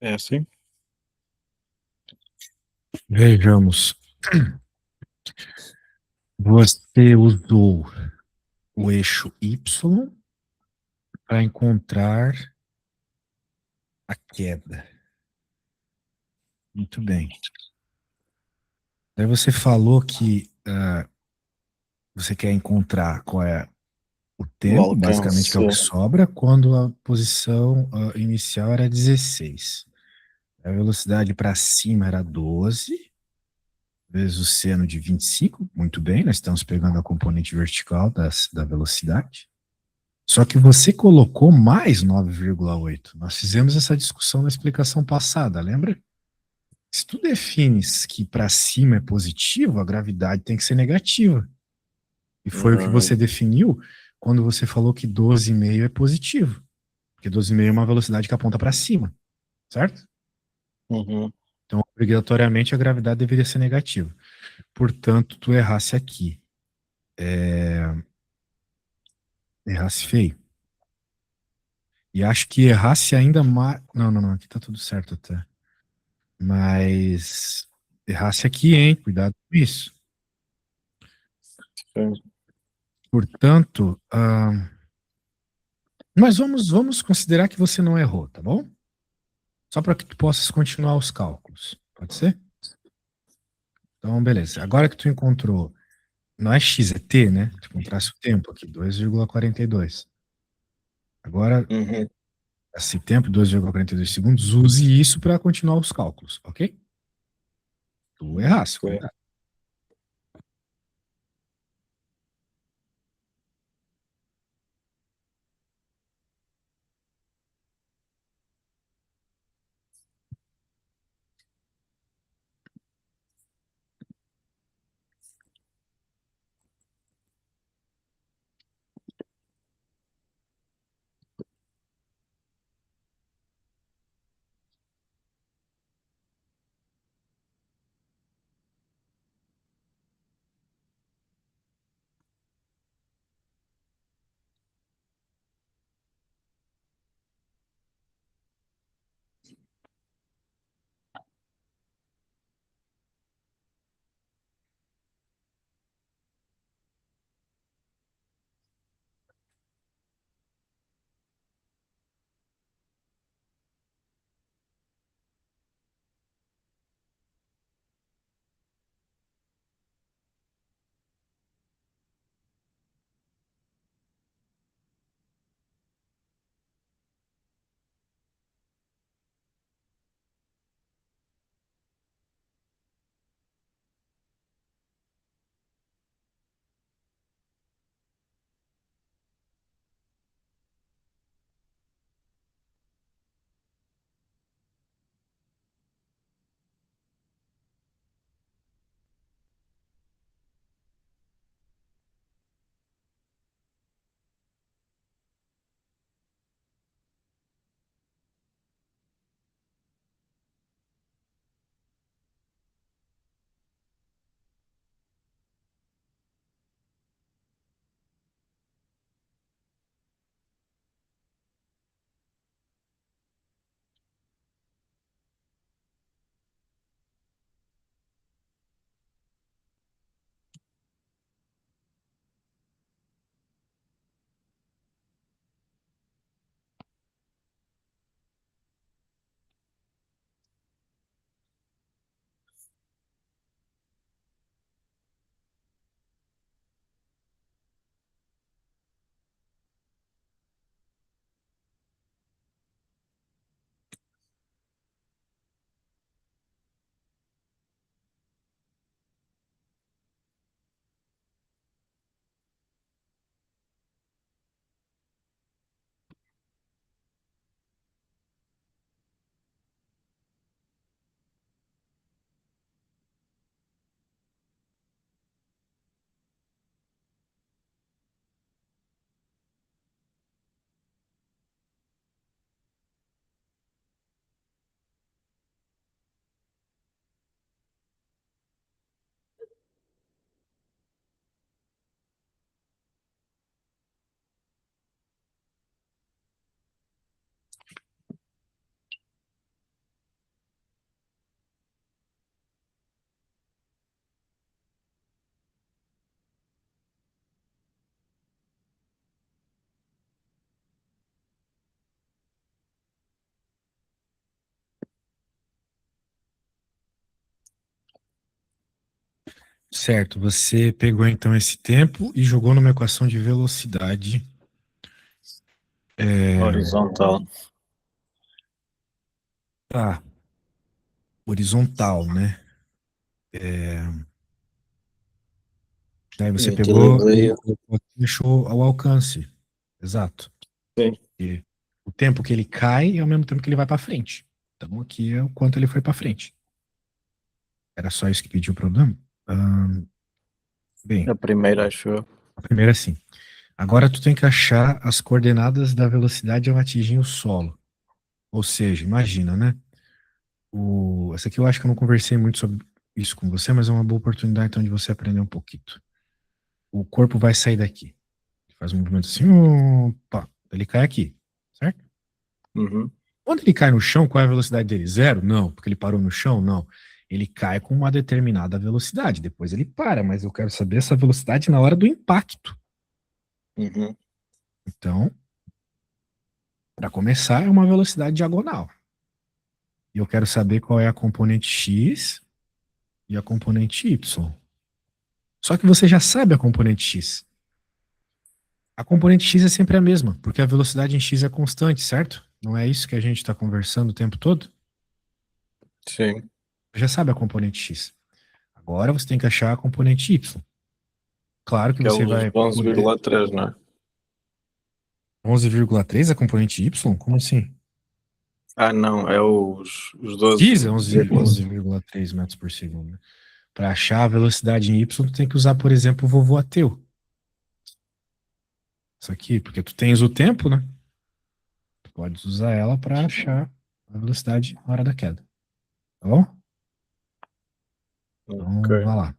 É assim? Vejamos. Você usou o eixo Y para encontrar a queda. Muito bem. Aí você falou que você quer encontrar qual é o O tempo, basicamente, que é alcance. o que sobra, quando a posição inicial era 16. A velocidade para cima era 12, vezes o seno de 25. Muito bem, nós estamos pegando a componente vertical da velocidade. Só que você colocou mais 9,8. Nós fizemos essa discussão na explicação passada, lembra? Se tu defines que para cima é positivo, a gravidade tem que ser negativa. E foi o que você Hum, definiu quando você falou que 12,5 é positivo. Porque 12,5 é uma velocidade que aponta para cima, certo? uhum. Então, obrigatoriamente, a gravidade deveria ser negativa. Portanto, tu errasse aqui. Errasse feio. E acho que errasse ainda mais. Não, não, não. Aqui tá tudo certo até. Mas errasse aqui, hein? Cuidado com isso. Sim. Portanto, mas vamos considerar que você não errou, tá bom? Só para que tu possas continuar os cálculos. Pode ser? Então, beleza. Agora que tu encontrou, não é x, é t, né? Tu encontrasse o tempo aqui, 2,42. Agora, Uhum. esse tempo, 2,42 segundos, use isso para continuar os cálculos, ok? Tu errasse, Ok. cuidado. Certo, você pegou então esse tempo e jogou numa equação de velocidade. Horizontal. Tá, horizontal, né? Daí E você pegou e utilizei. colocou aqui, deixou ao alcance. Exato. Sim. E o tempo que ele cai é ao mesmo tempo que ele vai para frente. Então aqui é o quanto ele foi para frente. Era só isso que pediu o problema? Bem, A primeira, acho eu. a primeira sim. Agora tu tem que achar as coordenadas da velocidade ao atingir o solo. Ou seja, imagina, né? Essa aqui eu acho que eu não conversei muito sobre isso com você, mas é uma boa oportunidade então de você aprender um pouquinho. O corpo vai sair daqui. Faz um movimento assim, pá, ele cai aqui, certo? Uhum. Quando ele cai no chão, qual é a velocidade dele? Zero? Não, porque ele parou no chão? Não. Ele cai com uma determinada velocidade, depois ele para, mas eu quero saber essa velocidade na hora do impacto. Uhum. Então, para começar, é uma velocidade diagonal. E eu quero saber qual é a componente x e a componente y. Só que você já sabe a componente x. A componente x é sempre a mesma, porque a velocidade em x é constante, certo? Não é isso que a gente está conversando o tempo todo? Sim. Você já sabe a componente x. Agora você tem que achar a componente y. Claro que Que é você os vai poder. 11,3, não é? 11,3 é a componente y? Como assim? Ah, não, é os 12. X é 11,3 metros por segundo. Para achar a velocidade em y, tu tem que usar, por exemplo, o vovô Ateu. Isso aqui, porque tu tens o tempo, né? Tu podes usar ela para achar a velocidade na hora da queda. Tá bom? Ok. Então, vá lá.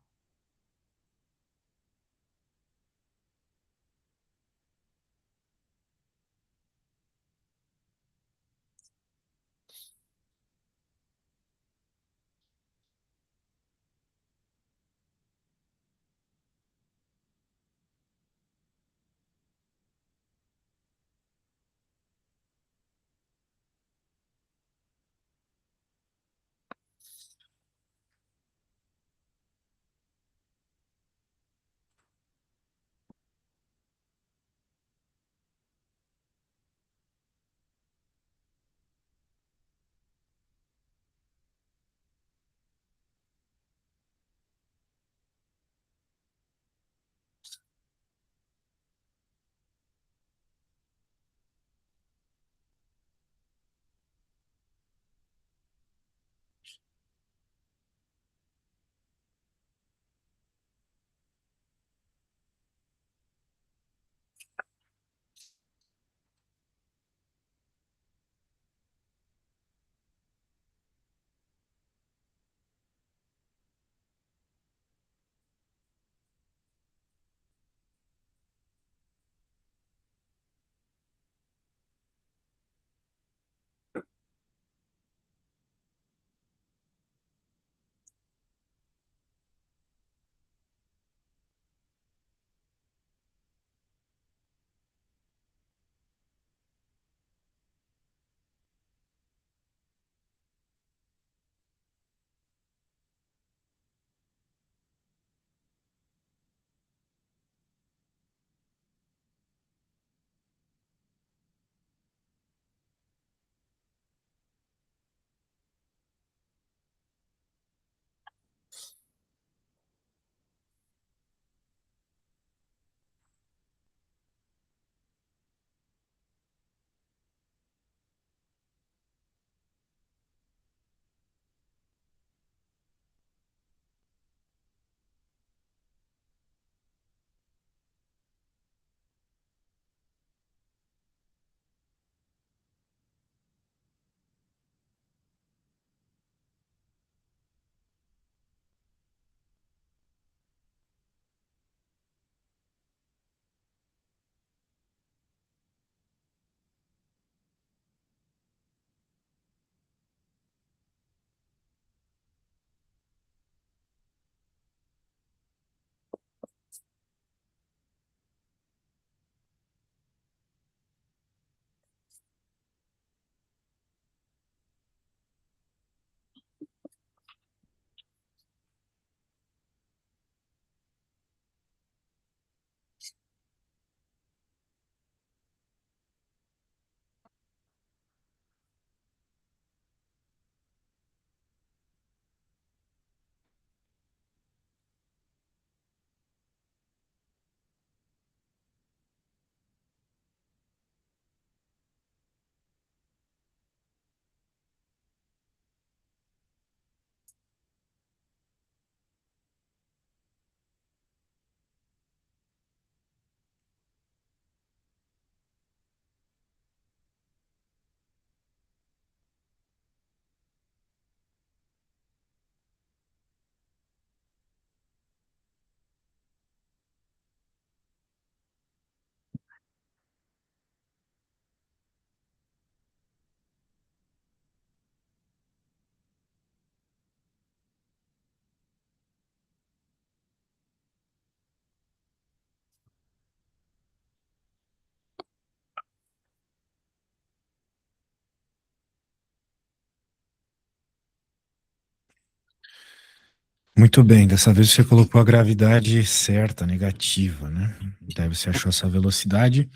Muito bem, dessa vez você colocou a gravidade certa, negativa, né? Daí você achou essa velocidade,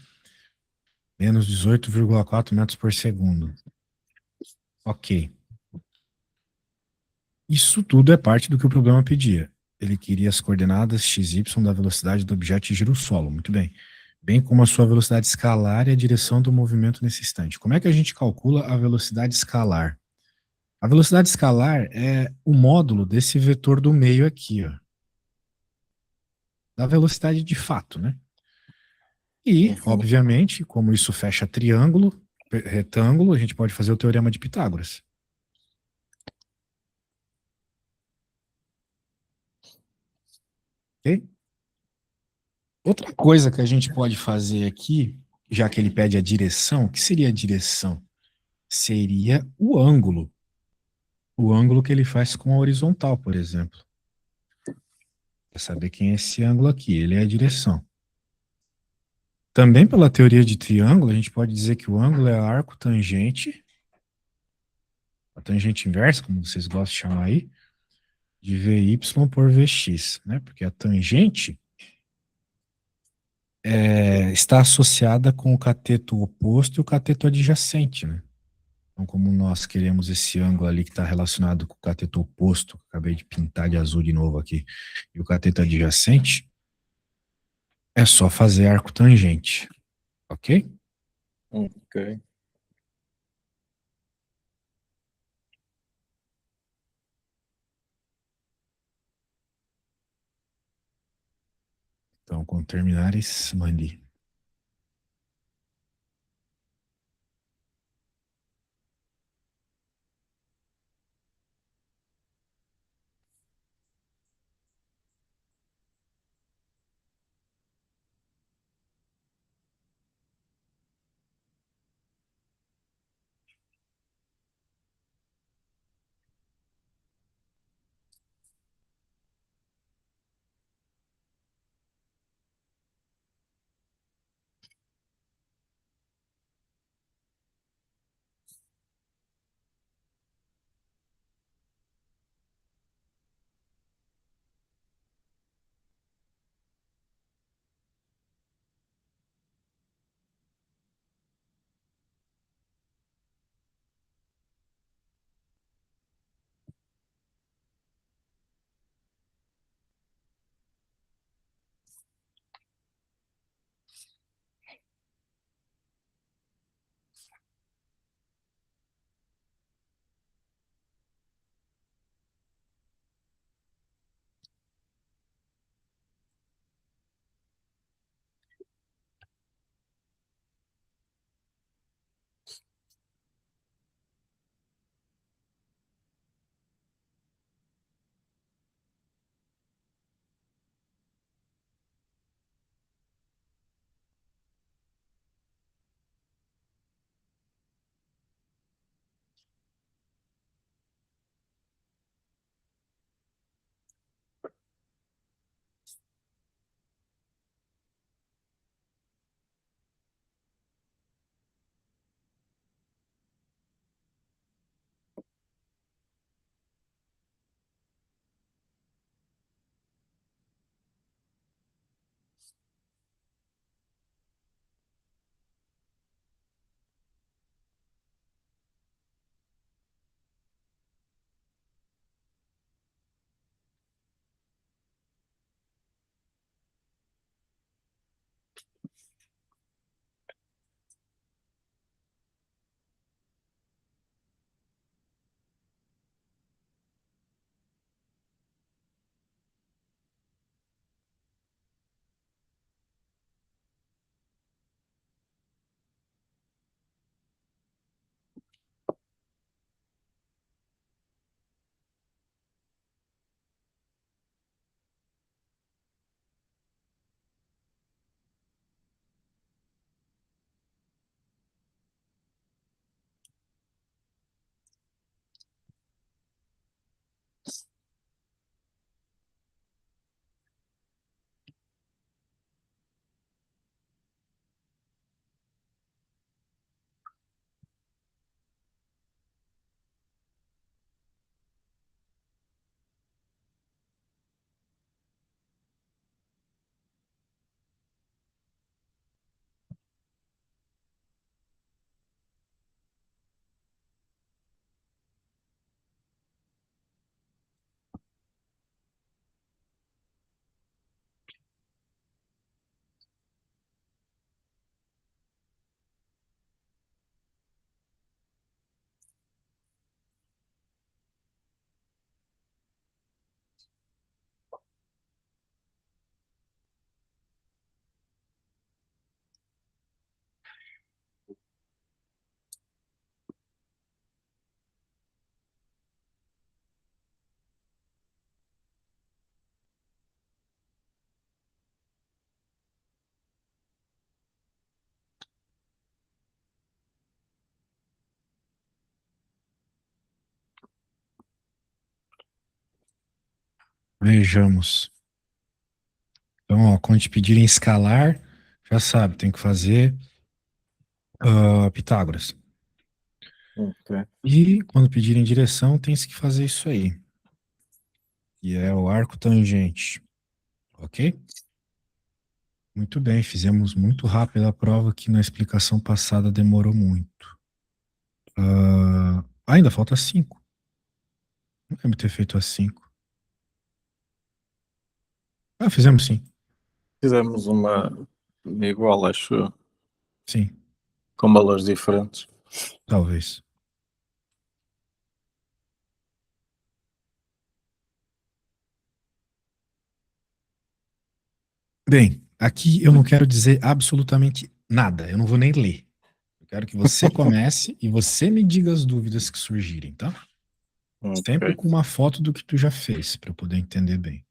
menos 18,4 metros por segundo. Ok. Isso tudo é parte do que o problema pedia. Ele queria as coordenadas x, y da velocidade do objeto atingir o solo. Muito bem. Bem como a sua velocidade escalar e a direção do movimento nesse instante. Como é que a gente calcula a velocidade escalar? A velocidade escalar é o módulo desse vetor do meio aqui, ó, da velocidade de fato, né? E, Uhum. obviamente, como isso fecha triângulo, retângulo, a gente pode fazer o teorema de Pitágoras. Ok? Outra coisa que a gente pode fazer aqui, já que ele pede a direção, o que seria a direção? Seria o ângulo. O ângulo que ele faz com a horizontal, por exemplo. Para saber quem é esse ângulo aqui, ele é a direção. Também pela teoria de triângulo, a gente pode dizer que o ângulo é arco tangente, a tangente inversa, como vocês gostam de chamar aí, de Vy por Vx, né? Porque a tangente está associada com o cateto oposto e o cateto adjacente, né? Então, como nós queremos esse ângulo ali que está relacionado com o cateto oposto, que eu acabei de pintar de azul de novo aqui, e o cateto adjacente, é só fazer arco tangente, ok? Ok. Então, quando terminares, mande. Vejamos. Então, ó, quando te pedirem escalar, já sabe, tem que fazer Pitágoras. Ok. E quando pedirem direção, tem que fazer isso aí, que é o arco tangente. Ok? Muito bem, fizemos muito rápido a prova que na explicação passada demorou muito. Ainda falta cinco. Não lembro ter feito as cinco. Fizemos sim. Fizemos uma igual, acho eu, Sim, com valores diferentes. talvez. Bem, aqui eu não quero dizer absolutamente nada. Eu não vou nem ler. Eu quero que você comece e você me diga as dúvidas que surgirem, tá? Sempre Ok. com uma foto do que tu já fez, para eu poder entender bem.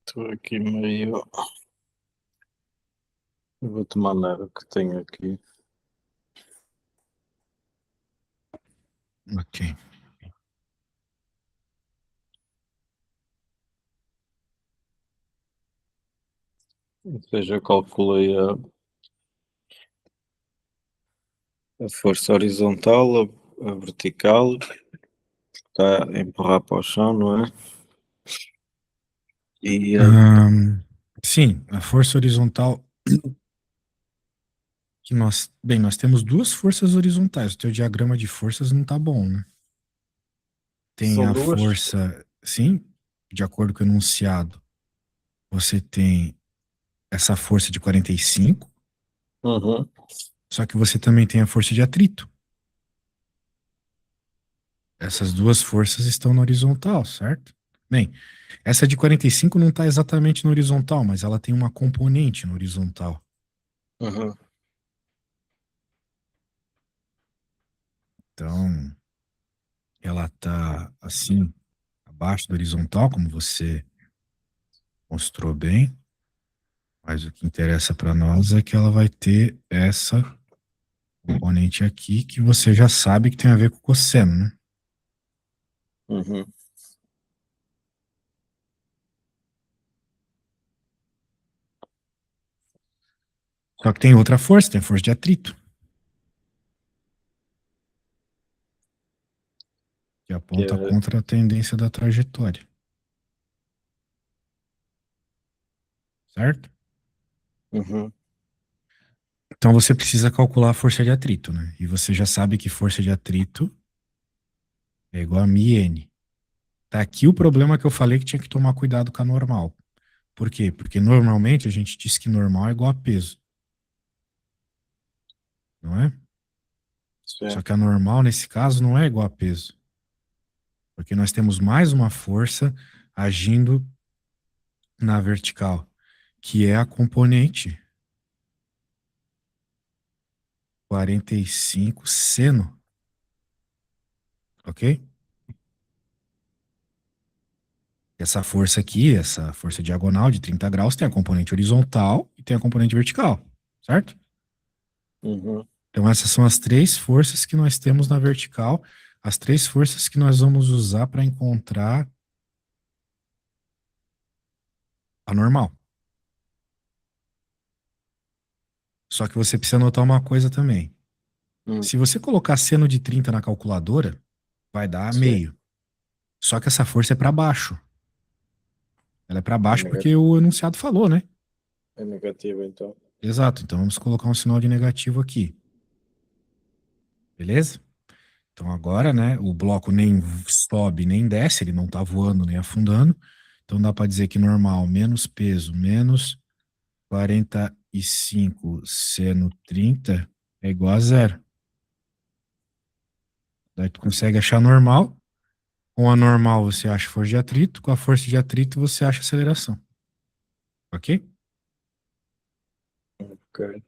Estou aqui meio. Eu vou-te mandar o que tenho aqui. Ok. Ou seja, eu calculei a força horizontal, a vertical, está a empurrar para o chão, não é? E Ahn, sim, a força horizontal que nós temos duas forças horizontais. O teu diagrama de forças não tá bom, né? Tem são a duas. força, sim, de acordo com o enunciado, você tem essa força de 45, Uhum, só que você também tem a força de atrito. Essas duas forças estão na horizontal, certo? Bem, essa de 45 não está exatamente no horizontal, mas ela tem uma componente no horizontal. uhum, Então, ela está assim, abaixo do horizontal, como você mostrou bem, mas o que interessa para nós é que ela vai ter essa componente aqui, que você já sabe que tem a ver com o cosseno, né? uhum. Só que tem outra força, tem a força de atrito, que Que aponta é, contra a tendência da trajetória, certo? uhum, Então você precisa calcular a força de atrito, né? E você já sabe que força de atrito é igual a μn. Tá aqui o problema que eu falei que tinha que tomar cuidado com a normal. Por quê? Porque normalmente a gente diz que normal é igual a peso, não é? sim. Só que a normal nesse caso não é igual a peso, porque nós temos mais uma força agindo na vertical, que é a componente 45 seno, ok? Essa força aqui, essa força diagonal de 30 graus, tem a componente horizontal e tem a componente vertical, certo? Uhum, Então, essas são as três forças que nós temos na vertical, as três forças que nós vamos usar para encontrar a normal. Só que você precisa notar uma coisa também. uhum, Se você colocar seno de 30 na calculadora, vai dar sim. meio. Só que essa força é para baixo. Ela é para É, baixo porque o enunciado falou, né? é negativo, então. Exato. Então, vamos colocar um sinal de negativo aqui. Beleza? Então agora, né, o bloco nem sobe nem desce, ele não está voando nem afundando. Então dá para dizer que normal menos peso menos 45 seno 30 é igual a zero. Daí tu consegue achar normal. Com a normal você acha força de atrito, com a força de atrito você acha aceleração. Ok? Ok.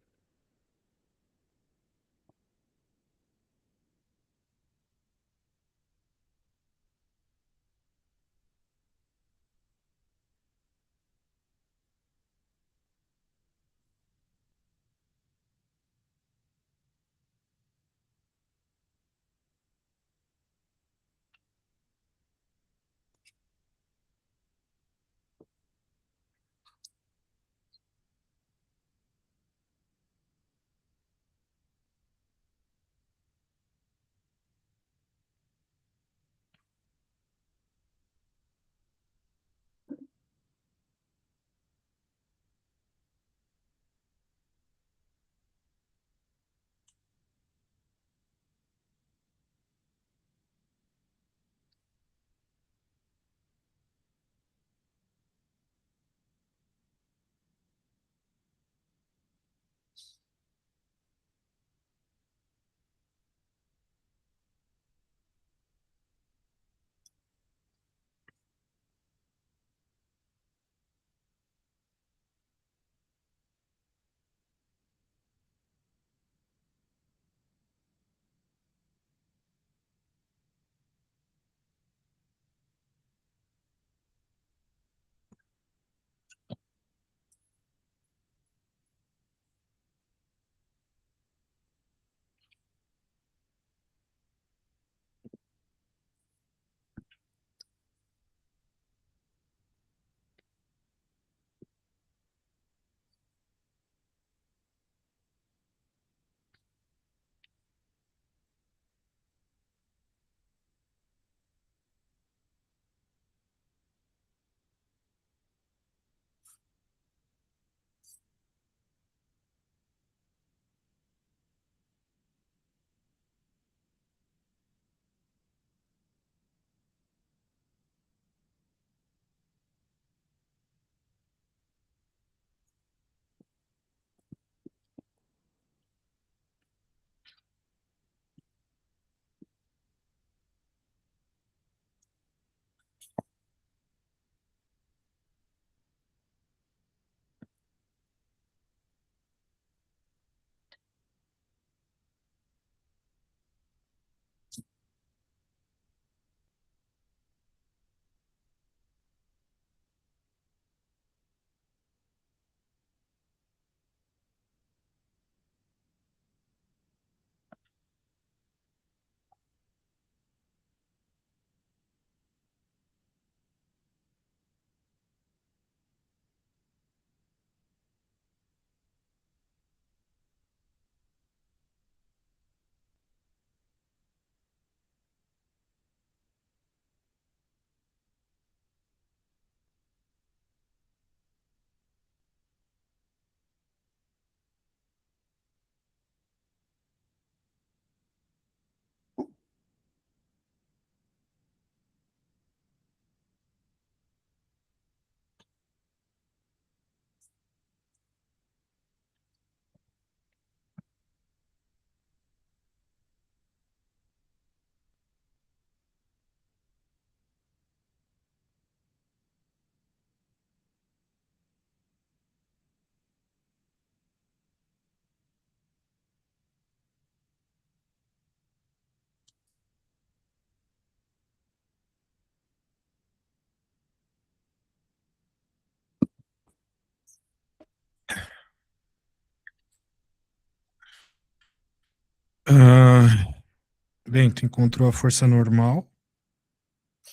Bem, tu encontrou a força normal.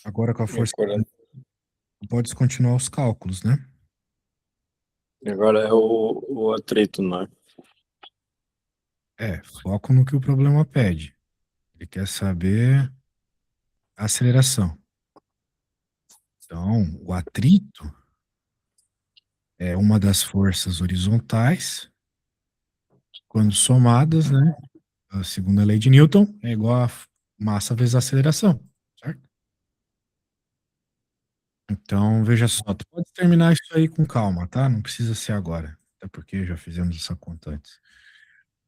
Agora com a força. Agora, Podes continuar os cálculos, né? agora é o atrito, não é? Foco no que o problema pede. Ele quer saber a aceleração. Então, o atrito é uma das forças horizontais, quando somadas, né? A segunda lei de Newton é igual a massa vezes a aceleração, certo? Então, veja só, tu pode terminar isso aí com calma, tá? Não precisa ser agora, até porque já fizemos essa conta antes.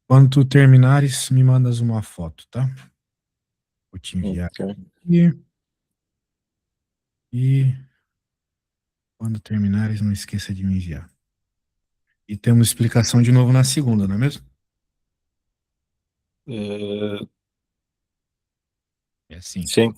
Quando tu terminares, me mandas uma foto, tá? Vou te enviar Ok. aqui. E quando terminares, não esqueça de me enviar. E temos explicação de novo na segunda, não é mesmo? Eh, É assim. sim.